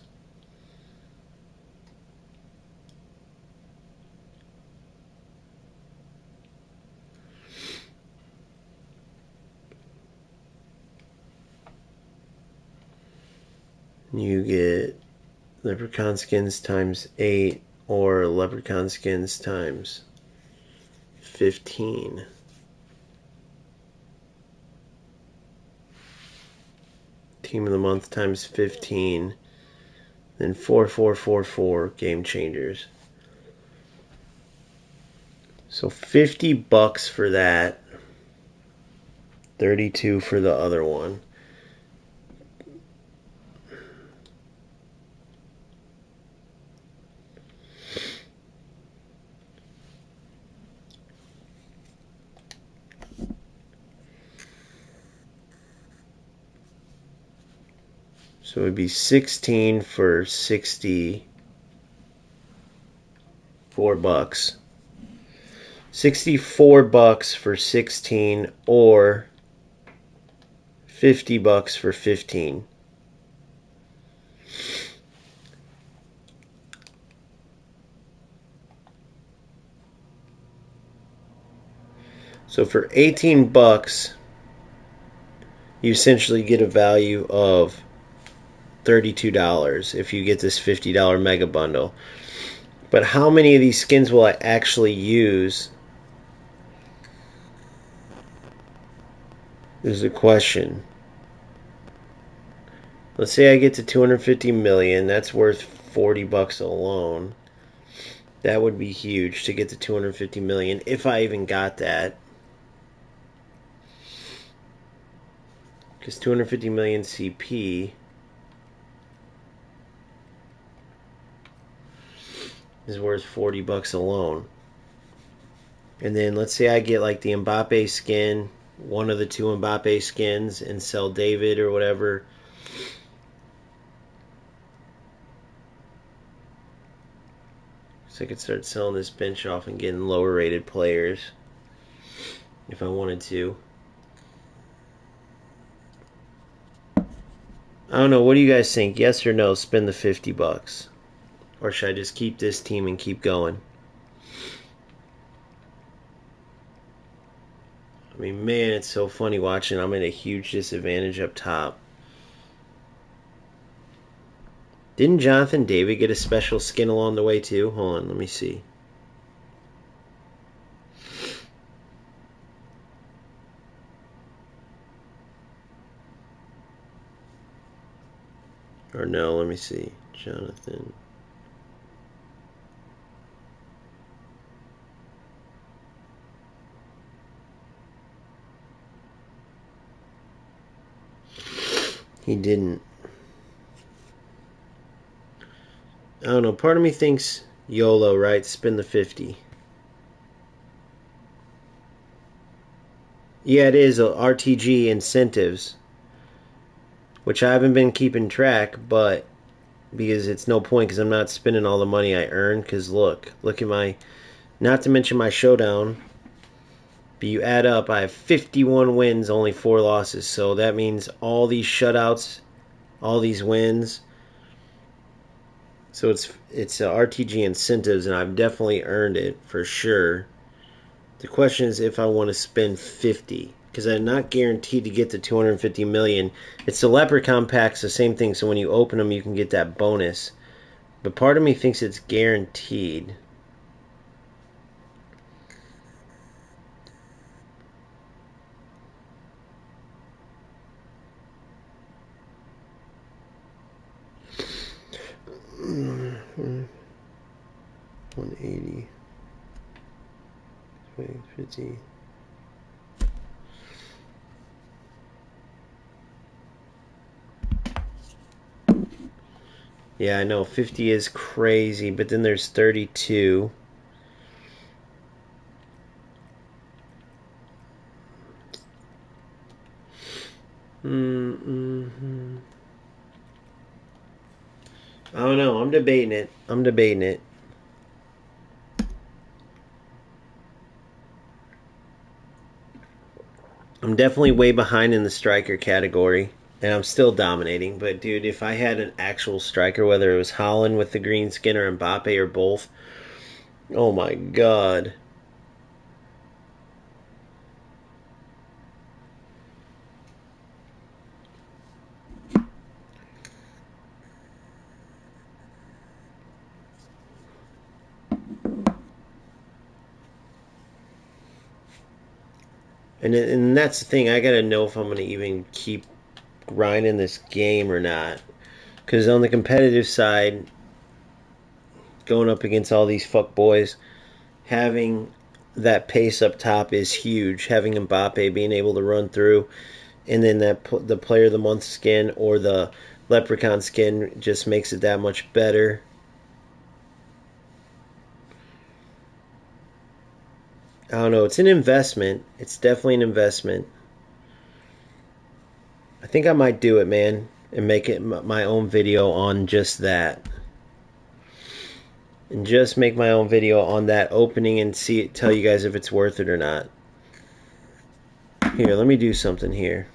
You get leprechaun skins times 8 or leprechaun skins times 15. Team of the month times 15. Then 4444 game changers. So 50 bucks for that. 32 for the other one. So it would be 16 for 64 bucks. 64 bucks for 16 or 50 bucks for 15. So for 18 bucks, you essentially get a value of $32 if you get this $50 mega bundle. But how many of these skins will I actually use is the question. Let's say I get to 250 million, that's worth 40 bucks alone. That would be huge to get to 250 million if I even got that. Because 250 million CP is worth 40 bucks alone. And then let's say I get like the Mbappe skin, one of the two Mbappe skins, and sell David or whatever. So I could start selling this bench off and getting lower rated players if I wanted to. I don't know. What do you guys think? Yes or no? Spend the $50, or should I just keep this team and keep going? I mean, man, it's so funny watching. I'm at a huge disadvantage up top. Didn't Jonathan David get a special skin along the way too? Hold on, let me see. Or no, let me see. Jonathan. He didn't. I don't know. Part of me thinks YOLO, right? Spend the 50. Yeah, it is RTG incentives, which I haven't been keeping track, but because it's no point because I'm not spending all the money I earn. Because look at my, not to mention my showdown. But you add up, I have 51 wins, only 4 losses. So that means all these shutouts, all these wins. So it's RTG incentives, and I've definitely earned it for sure. The question is if I want to spend 50, because I'm not guaranteed to get the 250 million. It's the Leprechaun packs, the same thing. So when you open them, you can get that bonus. But part of me thinks it's guaranteed. Mm-hmm. 180. 50. Yeah, I know 50 is crazy, but then there's 32. Mm-hmm. I don't know. I'm debating it. I'm definitely way behind in the striker category, and I'm still dominating. But dude, if I had an actual striker, whether it was Haaland with the green skin or Mbappe or both, oh my god. And that's the thing. I gotta know if I'm gonna even keep grinding this game or not. Because on the competitive side, going up against all these fuck boys, having that pace up top is huge. Having Mbappe being able to run through, and then the player of the month skin or the leprechaun skin just makes it that much better. I don't know. It's an investment. It's definitely an investment. I think I might do it, man, and make it my own video on just that. And just make my own video on that opening and tell you guys if it's worth it or not. Here, let me do something here.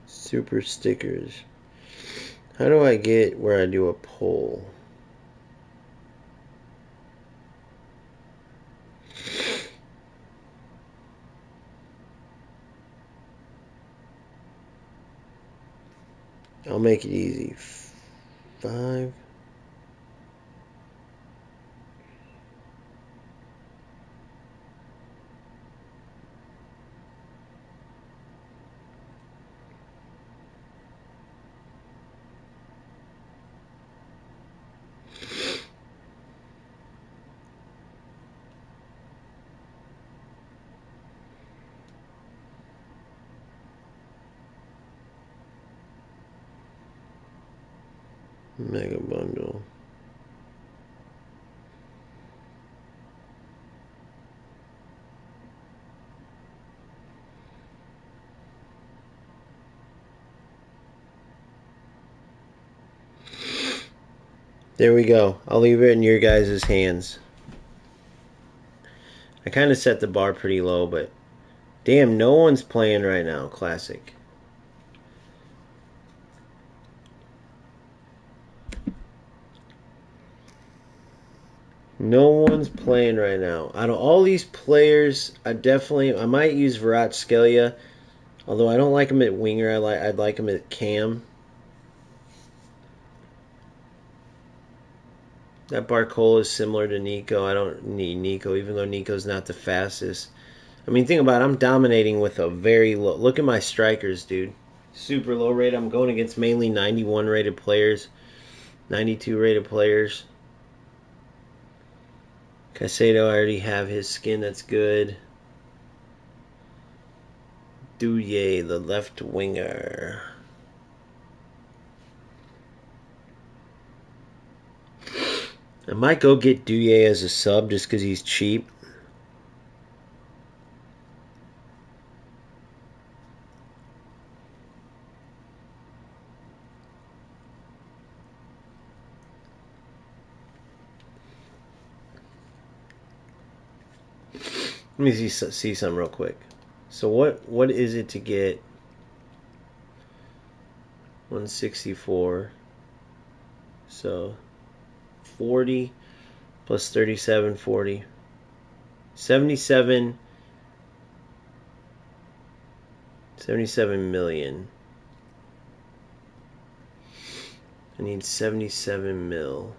Super stickers. How do I get where I do a poll? I'll make it easy. 5. Mega bundle. There we go. I'll leave it in your guys' hands. I kind of set the bar pretty low, but damn, no one's playing right now. Classic. No one's playing right now. Out of all these players, I might use Varatskelia, although I don't like him at winger. I'd like him at cam. That Barcola is similar to Nico. I don't need Nico, even though Nico's not the fastest. I mean, think about it. I'm dominating with a very low. Look at my strikers, dude. Super low rate. I'm going against mainly 91 rated players, 92 rated players. Caicedo, I already have his skin. That's good. Douye, the left winger. I might go get Douye as a sub just because he's cheap. Let me see something real quick. So what is it to get 164? So 40 plus 37, 40. 77 million. I need 77 mil.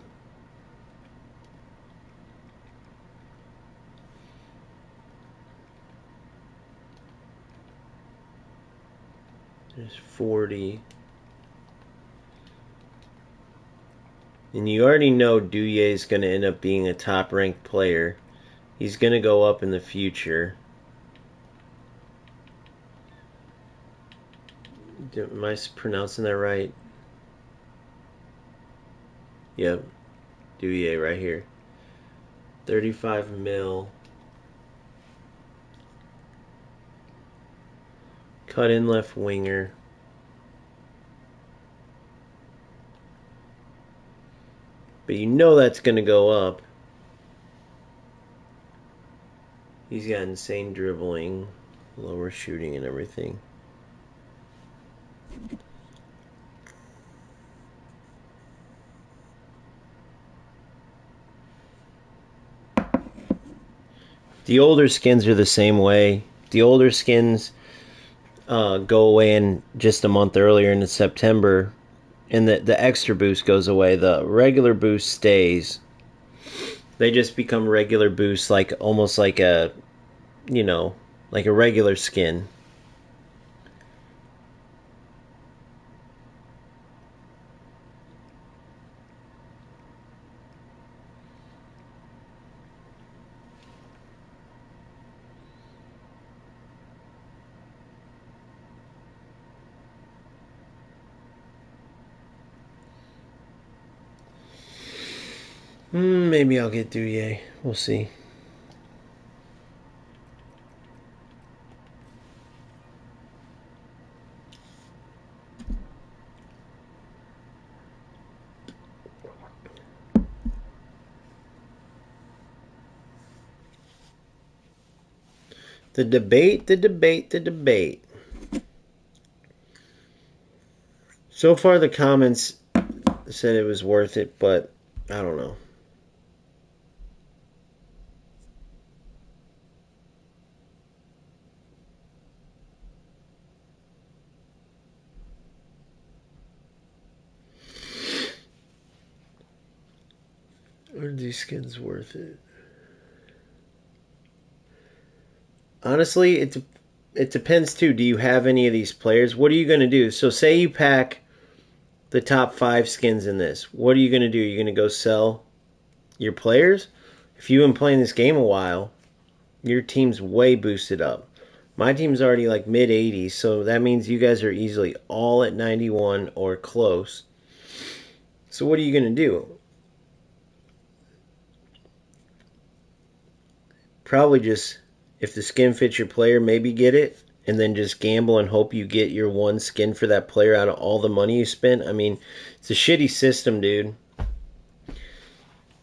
There's 40. And you already know Douye is going to end up being a top-ranked player. He's going to go up in the future. Am I pronouncing that right? Yep. Douye right here. 35 mil. Cut in left winger. But you know that's going to go up. He's got insane dribbling, lower shooting, and everything. The older skins are the same way. The older skins go away in just a month earlier in September, and the extra boost goes away. The regular boost stays. They just become regular boosts, like almost like a, like a regular skin. Maybe I'll get Douye. We'll see. The debate. So far, the comments said it was worth it, but I don't know. Are these skins worth it? Honestly, it depends too. Do you have any of these players? What are you going to do? So say you pack the top 5 skins in this. What are you going to do? You're going to go sell your players? If you've been playing this game a while, your team's way boosted up. My team's already like mid 80s, so that means you guys are easily all at 91 or close. So what are you going to do? Probably just, if the skin fits your player, maybe get it, and then just gamble and hope you get your one skin for that player out of all the money you spent. I mean, it's a shitty system, dude.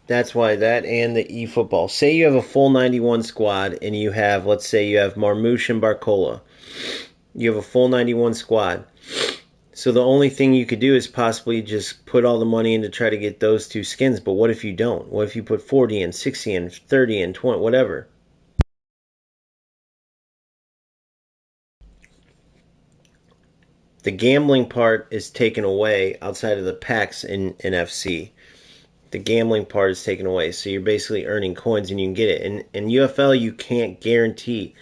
That's why that and the eFootball. Say you have a full 91 squad and you have, let's say you have Marmouche and Barcola. You have a full 91 squad. So the only thing you could do is possibly just put all the money in to try to get those two skins. But what if you don't? What if you put 40 in, 60 in, 30 in, 20, whatever? The gambling part is taken away outside of the packs in FC. The gambling part is taken away. So you're basically earning coins and you can get it. In UFL, you can't guarantee.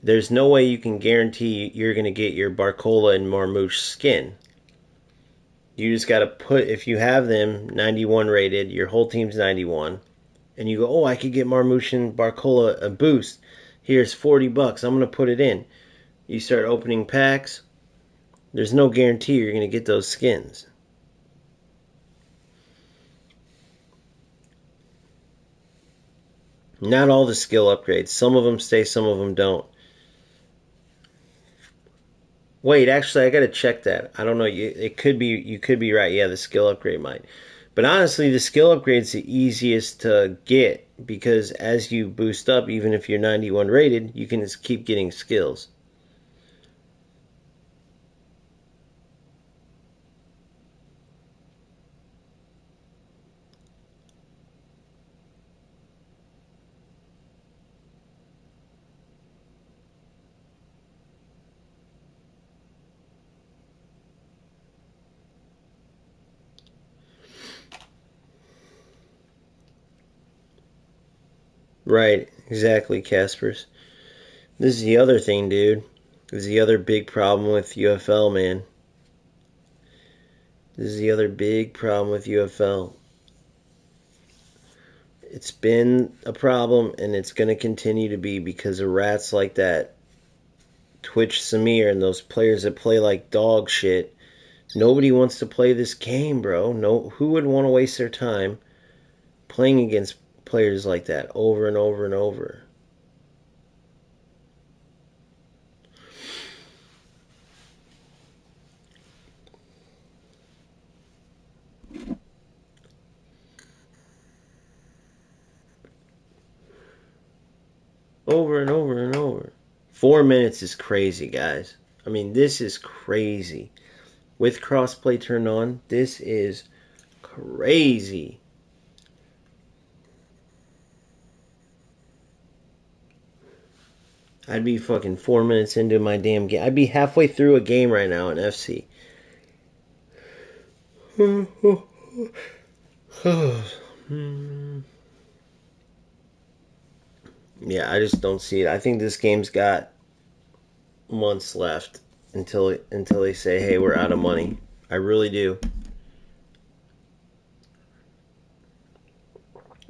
There's no way you can guarantee you're going to get your Barcola and Marmouche skin. You just got to put, if you have them 91 rated, your whole team's 91, and you go, oh, I could get Marmouche and Barcola a boost. Here's $40. I'm going to put it in. You start opening packs. There's no guarantee you're going to get those skins. Not all the skill upgrades. Some of them stay, some of them don't. Wait, actually, I gotta check that. I don't know. It could be. You could be right. Yeah, the skill upgrade might. But honestly, the skill upgrade's the easiest to get because as you boost up, even if you're 91 rated, you can just keep getting skills. Right, exactly, Caspers. This is the other thing, dude. This is the other big problem with UFL, man. This is the other big problem with UFL. It's been a problem and it's going to continue to be because of rats like that. Twitch Samir and those players that play like dog shit. Nobody wants to play this game, bro. No, who would want to waste their time playing against players like that over and over and over? Over and over and over. 4 minutes is crazy, guys. I mean, this is crazy. With crossplay turned on, this is crazy. I'd be fucking 4 minutes into my damn game. I'd be halfway through a game right now in FC. Yeah, I just don't see it. I think this game's got months left until they say, "Hey, we're out of money." I really do.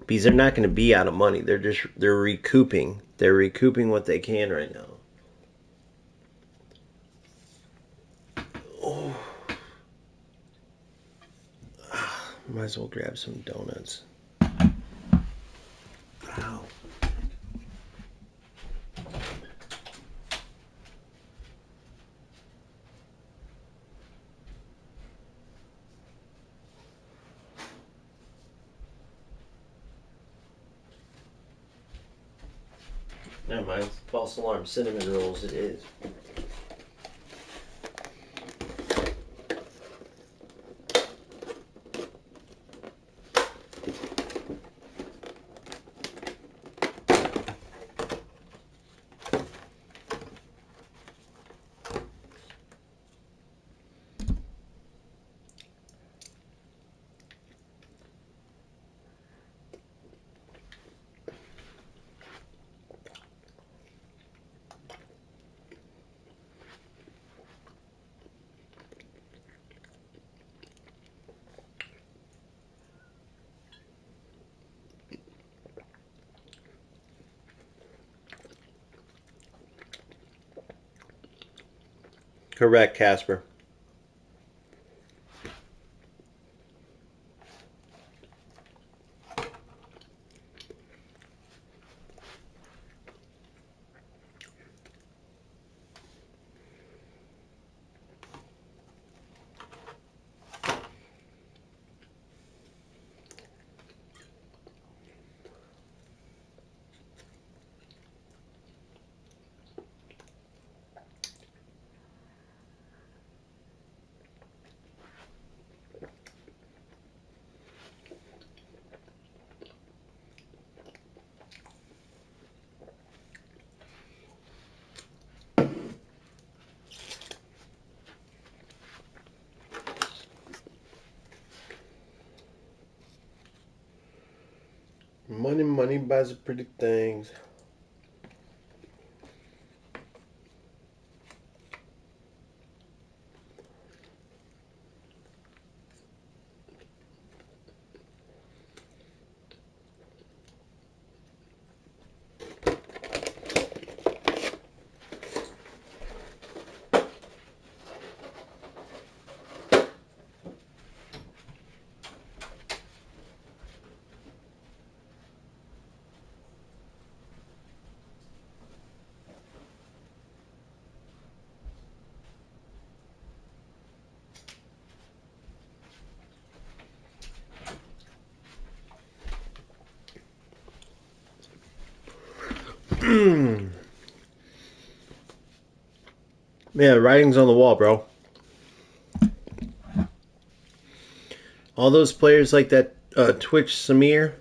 Because they're not going to be out of money. They're recouping. They're recouping what they can right now. Oh. Might as well grab some donuts. Ow. Never mind. False alarm. Cinnamon rolls it is. Correct, Casper. Money buys pretty things. Yeah, writing's on the wall, bro. All those players like that Twitch Samir,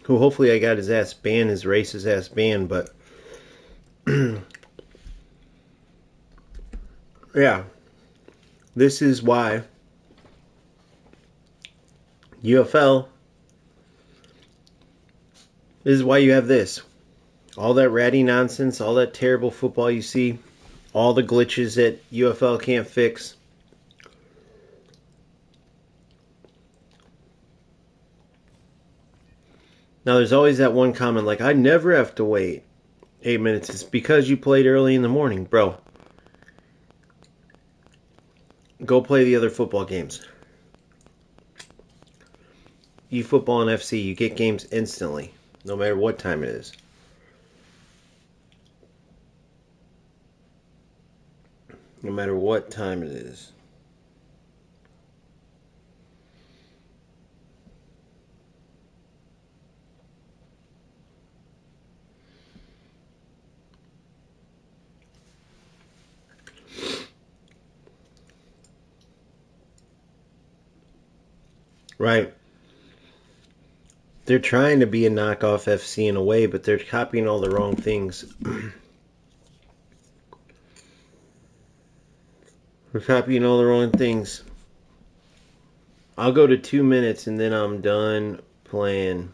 who hopefully I got his ass banned, his racist ass banned, but yeah, this is why UFL, this is why you have this. All that ratty nonsense, all that terrible football you see, all the glitches that UFL can't fix. Now there's always that one comment like, I never have to wait 8 minutes. It's because you played early in the morning. Bro, go play the other football games. eFootball and FC, you get games instantly, no matter what time it is. No matter what time it is. Right. They're trying to be a knockoff FC in a way, but they're copying all the wrong things. They're copying all the wrong things. I'll go to 2 minutes and then I'm done playing.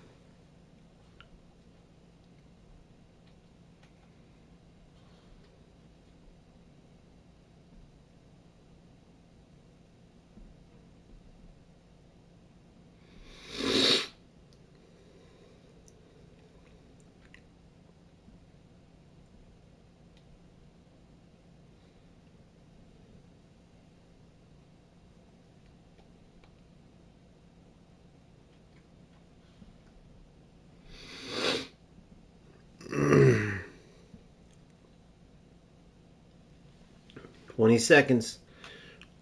$20.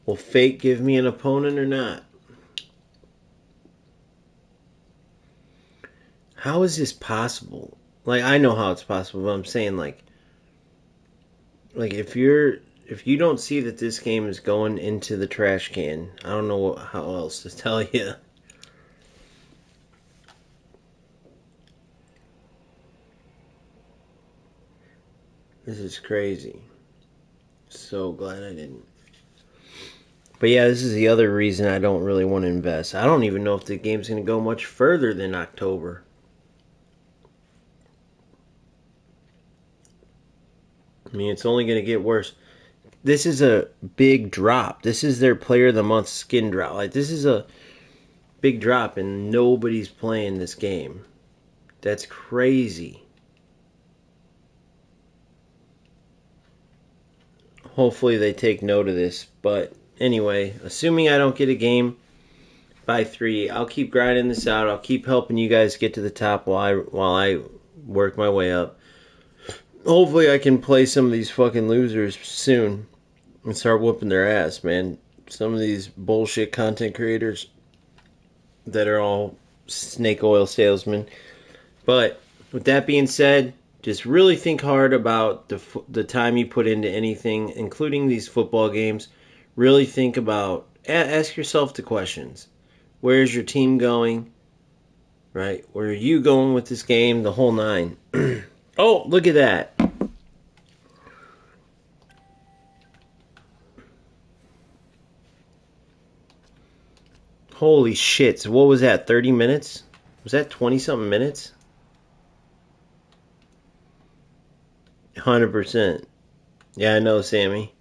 Will fate give me an opponent or not? How is this possible? Like, I know how it's possible, but I'm saying like if you don't see that this game is going into the trash can, I don't know how else to tell you. This is crazy. So glad I didn't. But yeah, this is the other reason I don't really want to invest. I don't even know if the game's going to go much further than October. I mean, it's only going to get worse. This is a big drop. This is their Player of the Month skin drop. Like, this is a big drop, and nobody's playing this game. That's crazy. Hopefully they take note of this. But anyway, assuming I don't get a game by 3, I'll keep grinding this out. I'll keep helping you guys get to the top while I work my way up. Hopefully I can play some of these fucking losers soon and start whooping their ass, man. Some of these bullshit content creators that are all snake oil salesmen. But with that being said, just really think hard about the time you put into anything, including these football games. Really think about, ask yourself the questions. Where's your team going? Right? Where are you going with this game? The whole nine. Oh, look at that. Holy shit. So what was that, 30 minutes? Was that 20-something minutes? 100%. Yeah, I know, Sammy.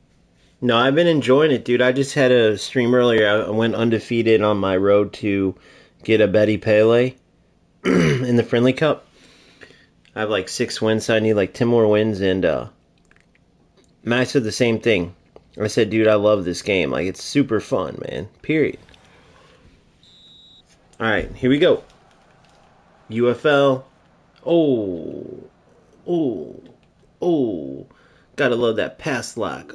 No, I've been enjoying it, dude. I just had a stream earlier. I went undefeated on my road to get a Betty Pele in the Friendly Cup. I have like 6 wins, so I need like 10 more wins. And Matt said the same thing. I said, dude, I love this game. Like, it's super fun, man. Period. All right, here we go. UFL. Oh, oh, oh. Gotta love that pass lock.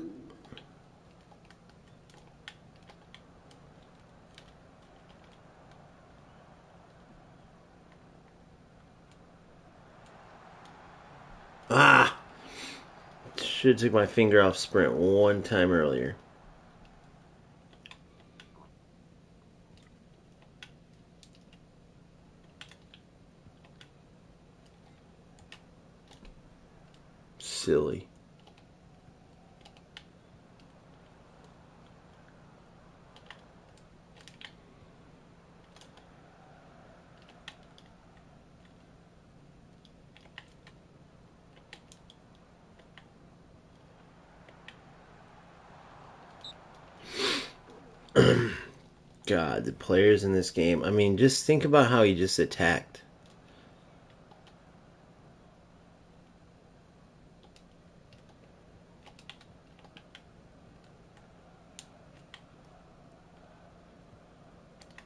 Ah! Should have took my finger off sprint one time earlier. Silly. God, the players in this game. I mean, just think about how he just attacked.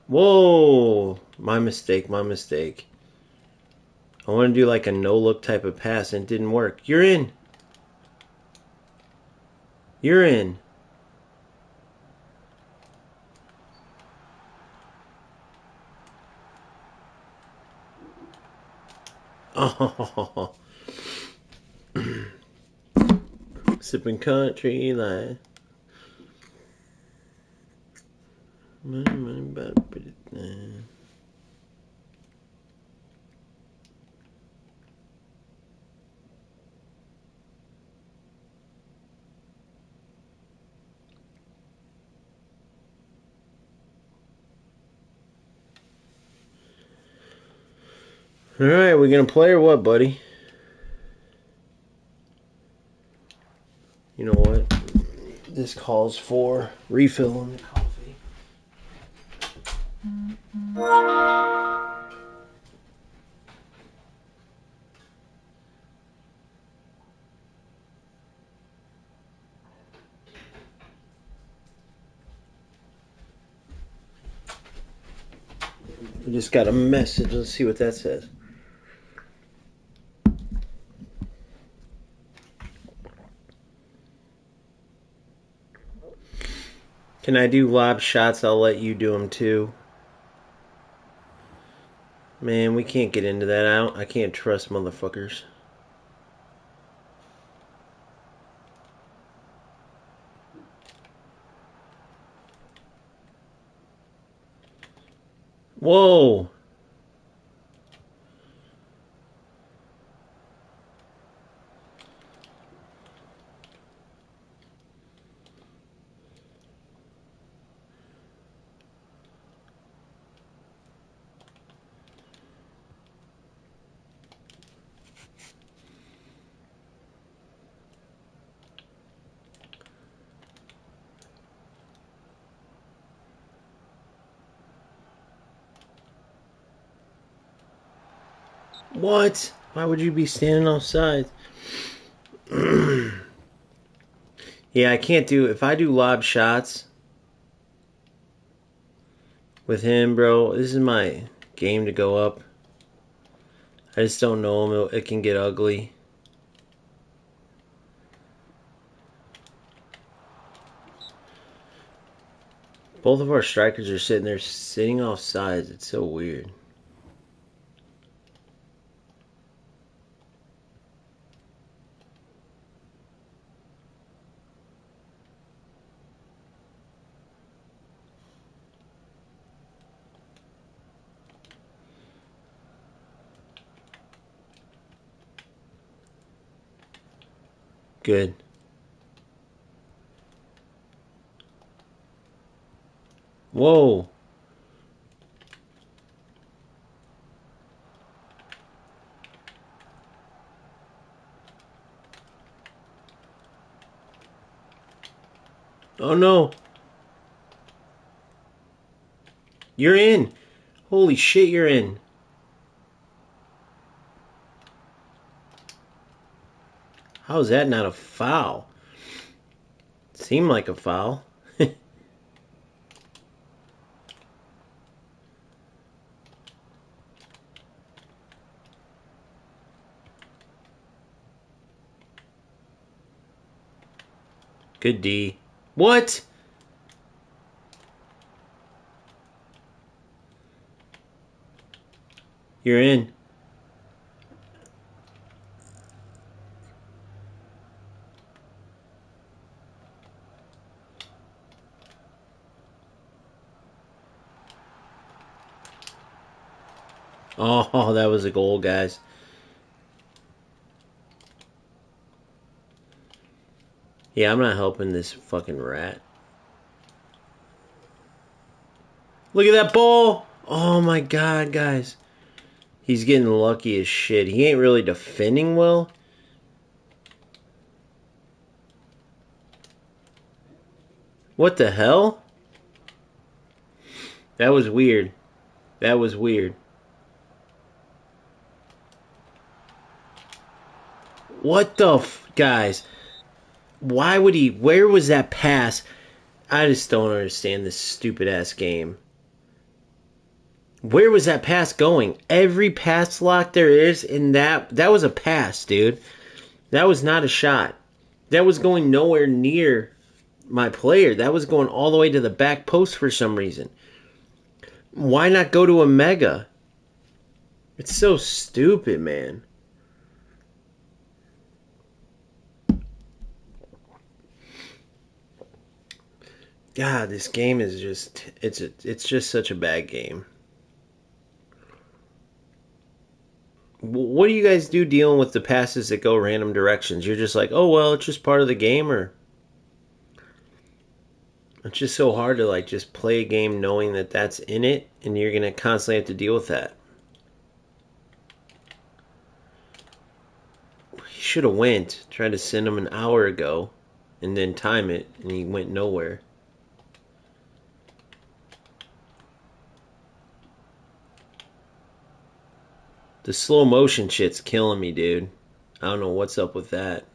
Whoa! My mistake, my mistake. I want to do like a no-look type of pass and it didn't work. You're in. You're in. Oh. Sipping country line. Alright, we gonna play or what, buddy? You know what? This calls for refill on the coffee. We just got a message. Let's see what that says. Can I do lob shots? I'll let you do them too. Man, we can't get into that. I can't trust motherfuckers. Whoa! What? Why would you be standing offside? Yeah, I can't do... If I do lob shots with him, bro, this is my game to go up. I just don't know him. It can get ugly. Both of our strikers are sitting there sitting off sides. It's so weird. Good. Whoa. Oh no. You're in. Holy shit, you're in. How is that not a foul? Seemed like a foul. Good D. What? You're in. Oh, that was a goal, guys. Yeah, I'm not helping this fucking rat. Look at that ball! Oh my god, guys. He's getting lucky as shit. He ain't really defending well. What the hell? That was weird. That was weird. What the guys? Why would he? Where was that pass? I just don't understand this stupid ass game. Where was that pass going? Every pass lock there is in that was a pass, dude. That was not a shot. That was going nowhere near my player. That was going all the way to the back post for some reason. Why not go to a mega? It's so stupid, man. God, this game is just it's just such a bad game. What do you guys do dealing with the passes that go random directions? You're just like, oh well, it's just part of the game, or it's just so hard to like just play a game knowing that that's in it, and you're gonna constantly have to deal with that. He should have went. Tried to send him an hour ago, and then time it, and he went nowhere. The slow motion shit's killing me, dude. I don't know what's up with that.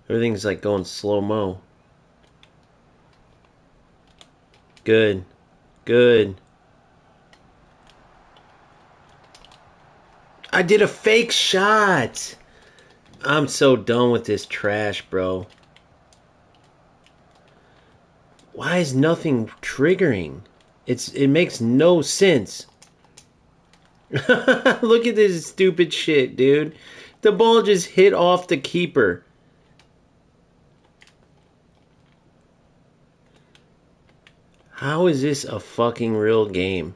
Everything's like going slow-mo. Good. Good. I did a fake shot. I'm so done with this trash, bro. Why is nothing triggering? It makes no sense. Look at this stupid shit, dude. The ball just hit off the keeper. How is this a fucking real game?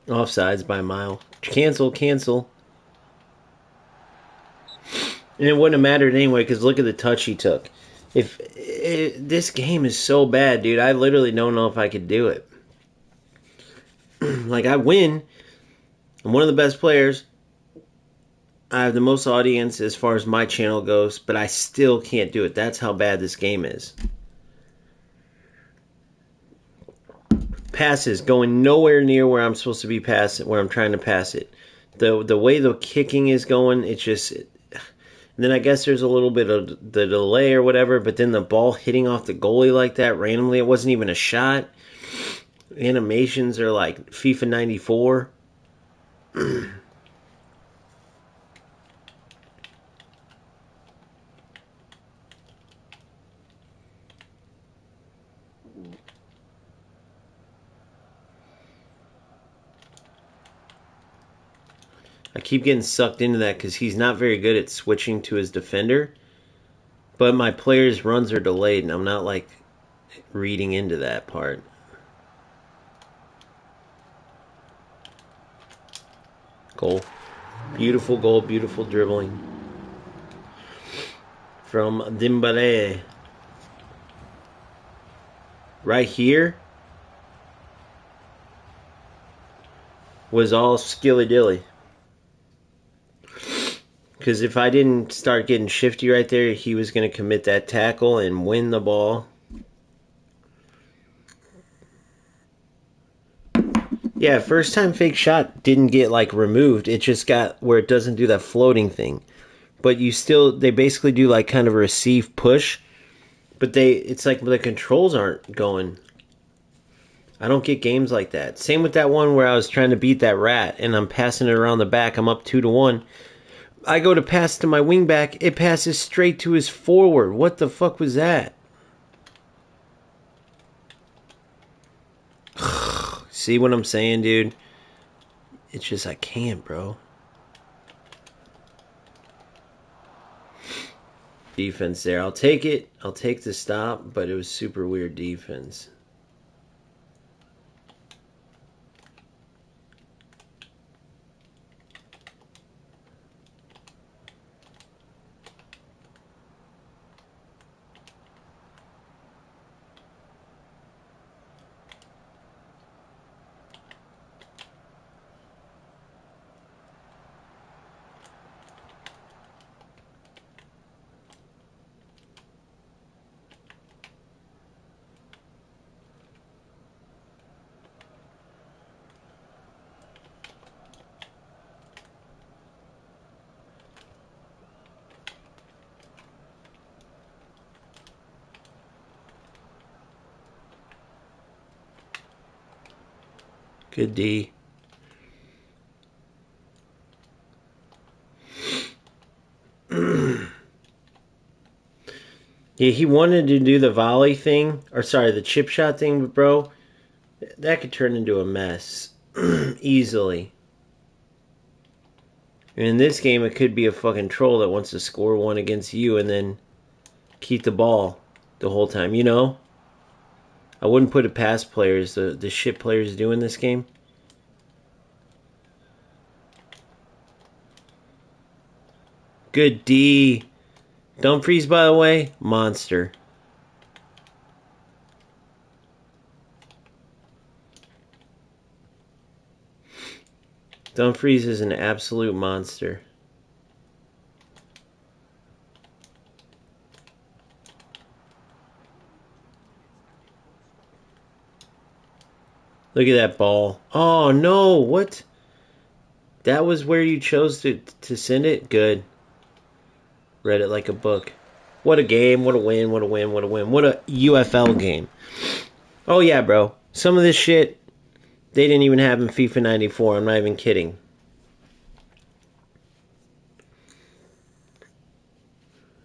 Offsides by a mile. Cancel, cancel. And it wouldn't have mattered anyway, because look at the touch he took. This game is so bad, dude. I literally don't know if I could do it. Like, I win. I'm one of the best players. I have the most audience as far as my channel goes, but I still can't do it. That's how bad this game is. Passes going nowhere near where I'm supposed to be passing, where I'm trying to pass it. The way the kicking is going, it's just. And then I guess there's a little bit of the delay or whatever, but then the ball hitting off the goalie like that randomly, it wasn't even a shot. Animations are like FIFA 94. I keep getting sucked into that because he's not very good at switching to his defender. But my players' runs are delayed, and I'm not like reading into that part. Goal. Beautiful goal, beautiful dribbling. From Dembele. right here was all skilly-dilly. Because if I didn't start getting shifty right there, he was going to commit that tackle and win the ball. Yeah, first time fake shot didn't get like removed. It just got where it doesn't do that floating thing. But they basically do like kind of a receive push. But it's like the controls aren't going. I don't get games like that. Same with that one where I was trying to beat that rat and I'm passing it around the back. I'm up 2-1. I go to pass to my wingback. It passes straight to his forward. What the fuck was that? See what I'm saying, dude? It's just I can't, bro. Defense there. I'll take it. I'll take the stop, but it was super weird defense. Good D. Yeah, he wanted to do the volley thing, or sorry, the chip shot thing, but bro, that could turn into a mess easily. And in this game, it could be a fucking troll that wants to score one against you and then keep the ball the whole time, you know? I wouldn't put it past players, the shit players do in this game. Good D. Dumfries, by the way, monster. Dumfries is an absolute monster. Look at that ball. Oh, no. What? That was where you chose to send it? Good. Read it like a book. What a game. What a win. What a win. What a win. What a UFL game. Oh, yeah, bro. Some of this shit, they didn't even have in FIFA 94. I'm not even kidding.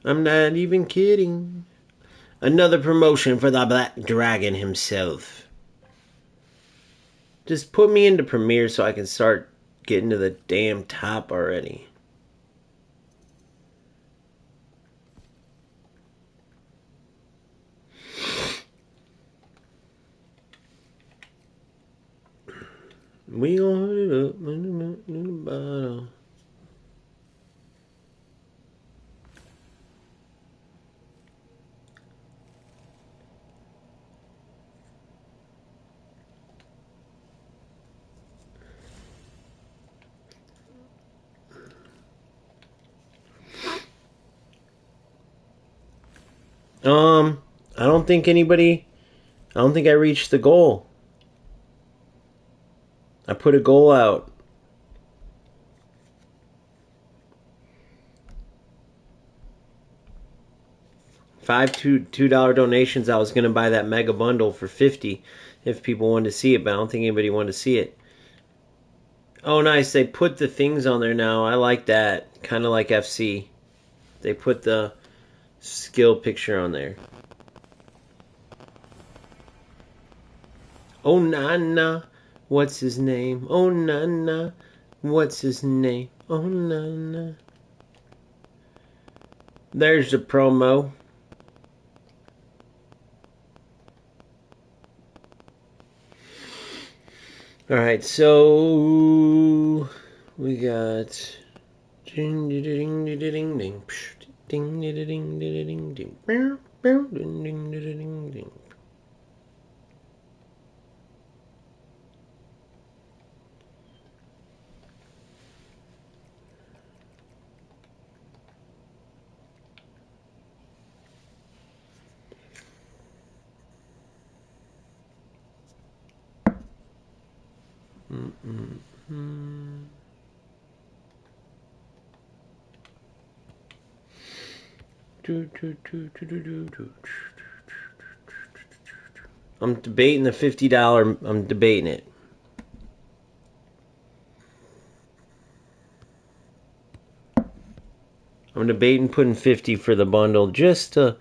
I'm not even kidding. Another promotion for the Black Dragon himself. Just put me into Premiere so I can start getting to the damn top already. We gonna put it up in the bottle. I don't think I reached the goal. I put a goal out. 5 $2 donations. I was gonna buy that mega bundle for 50 if people wanted to see it, but I don't think anybody wanted to see it. Oh, nice. They put the things on there now. I like that. Kind of like FC. They put the skill picture on there. Oh, Nana. What's his name? Oh, Nana. What's his name? Oh, Nana. There's the promo. Alright, so we got ding ding ding ding ding ding ding ding ding ding ding ding ding ding. I'm debating the $50. I'm debating it. I'm debating putting 50 for the bundle just to,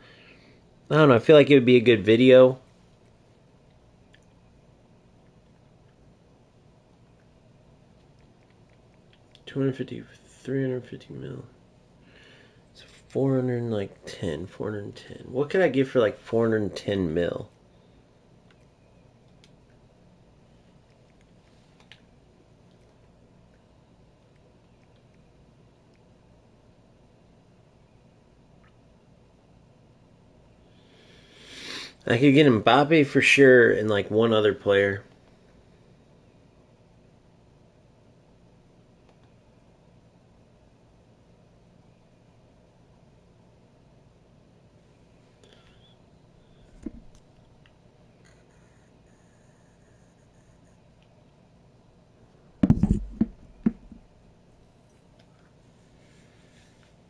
I don't know, I feel like it would be a good video. $250, $350 mil. It's 410. What could I get for like 410 mil? I could get Mbappe for sure and like one other player.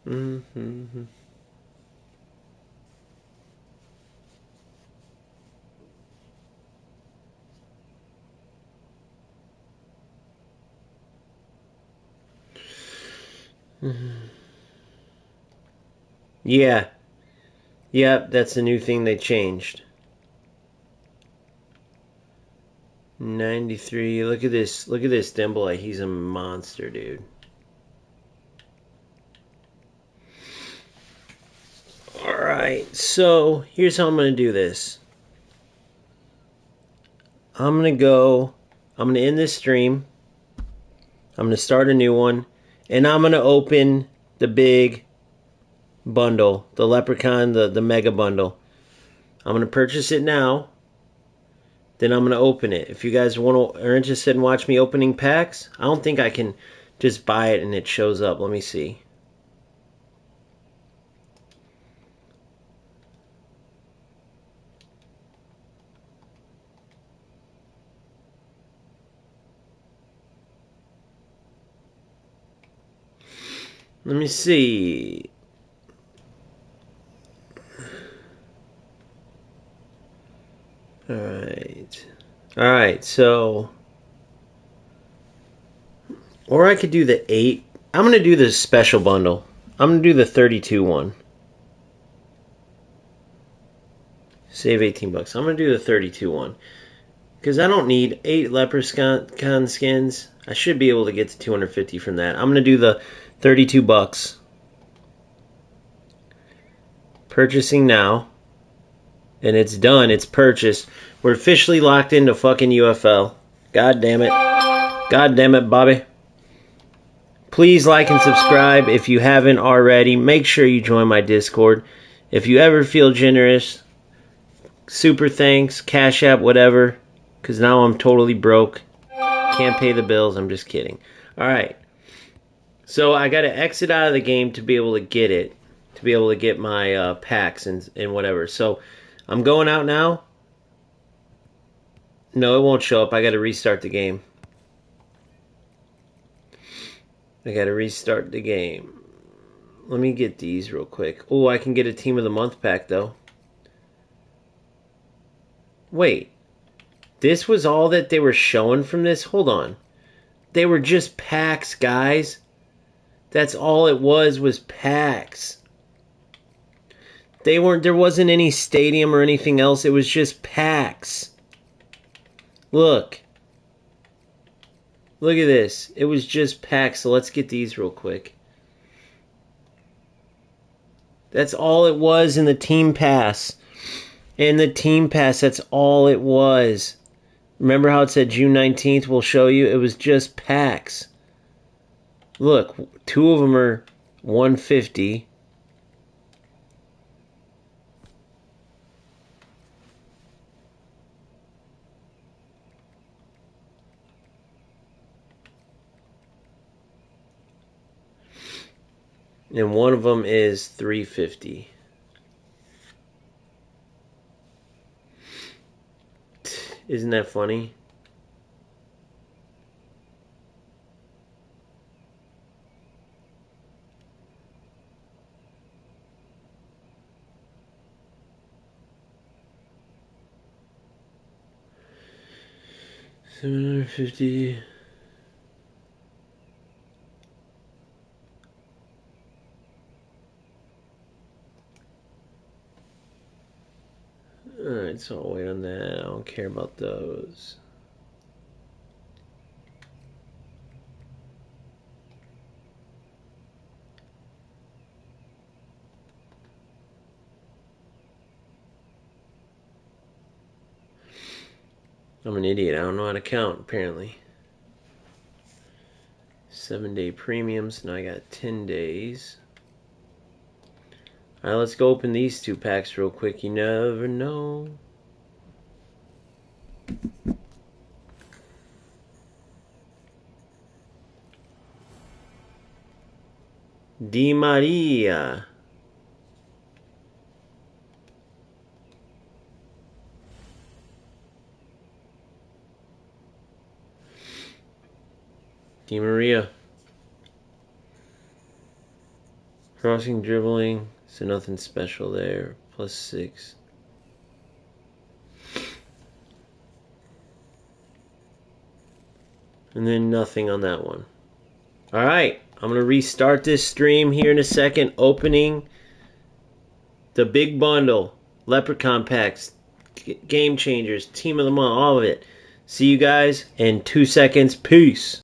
Mm-hmm. Yeah. Yep, that's the new thing they changed. 93. Look at this. Look at this Dembele. He's a monster, dude. Alright, so here's how I'm going to do this. I'm going to end this stream. I'm going to start a new one. And I'm going to open the big bundle. The Leprechaun, the mega bundle. I'm going to purchase it now. Then I'm going to open it. If you guys are interested in watching me opening packs, I don't think I can just buy it and it shows up. Let me see. Let me see. Alright, so. Or I could do the 8. I'm going to do the special bundle. I'm going to do the 32 one. Save 18 bucks. I'm going to do the 32 one. Because I don't need 8 Leprechaun skins. I should be able to get to 250 from that. I'm going to do the 32 bucks. Purchasing now. And it's done. It's purchased. We're officially locked into fucking UFL. God damn it. God damn it, Bobby. Please like and subscribe if you haven't already. Make sure you join my Discord. If you ever feel generous, super thanks, Cash App, whatever. Because now I'm totally broke. Can't pay the bills. I'm just kidding. Alright. So I got to exit out of the game to be able to get it. To be able to get my packs and whatever. So I'm going out now. No, it won't show up. I got to restart the game. I got to restart the game. Let me get these real quick. Oh, I can get a Team of the Month pack, though. Wait. This was all that they were showing from this? Hold on. They were just packs, guys. That's all it was packs. There wasn't any stadium or anything else. It was just packs. Look. Look at this. It was just packs. So let's get these real quick. That's all it was in the Team Pass. In the Team Pass, that's all it was. Remember how it said June 19th? We'll show you. It was just packs. Look, 2 of them are 150. And one of them is 350. Isn't that funny? 750. Alright, so I'll wait on that. I don't care about those. I'm an idiot. I don't know how to count, apparently. 7-day premiums. Now I got 10 days. Alright, let's go open these 2 packs real quick. You never know. Di Maria. Di Maria. Crossing, dribbling. So nothing special there. +6. And then nothing on that one. Alright, I'm going to restart this stream here in a second. Opening the big bundle. Leprechaun packs. Game changers. Team of the month. All of it. See you guys in 2 seconds. Peace.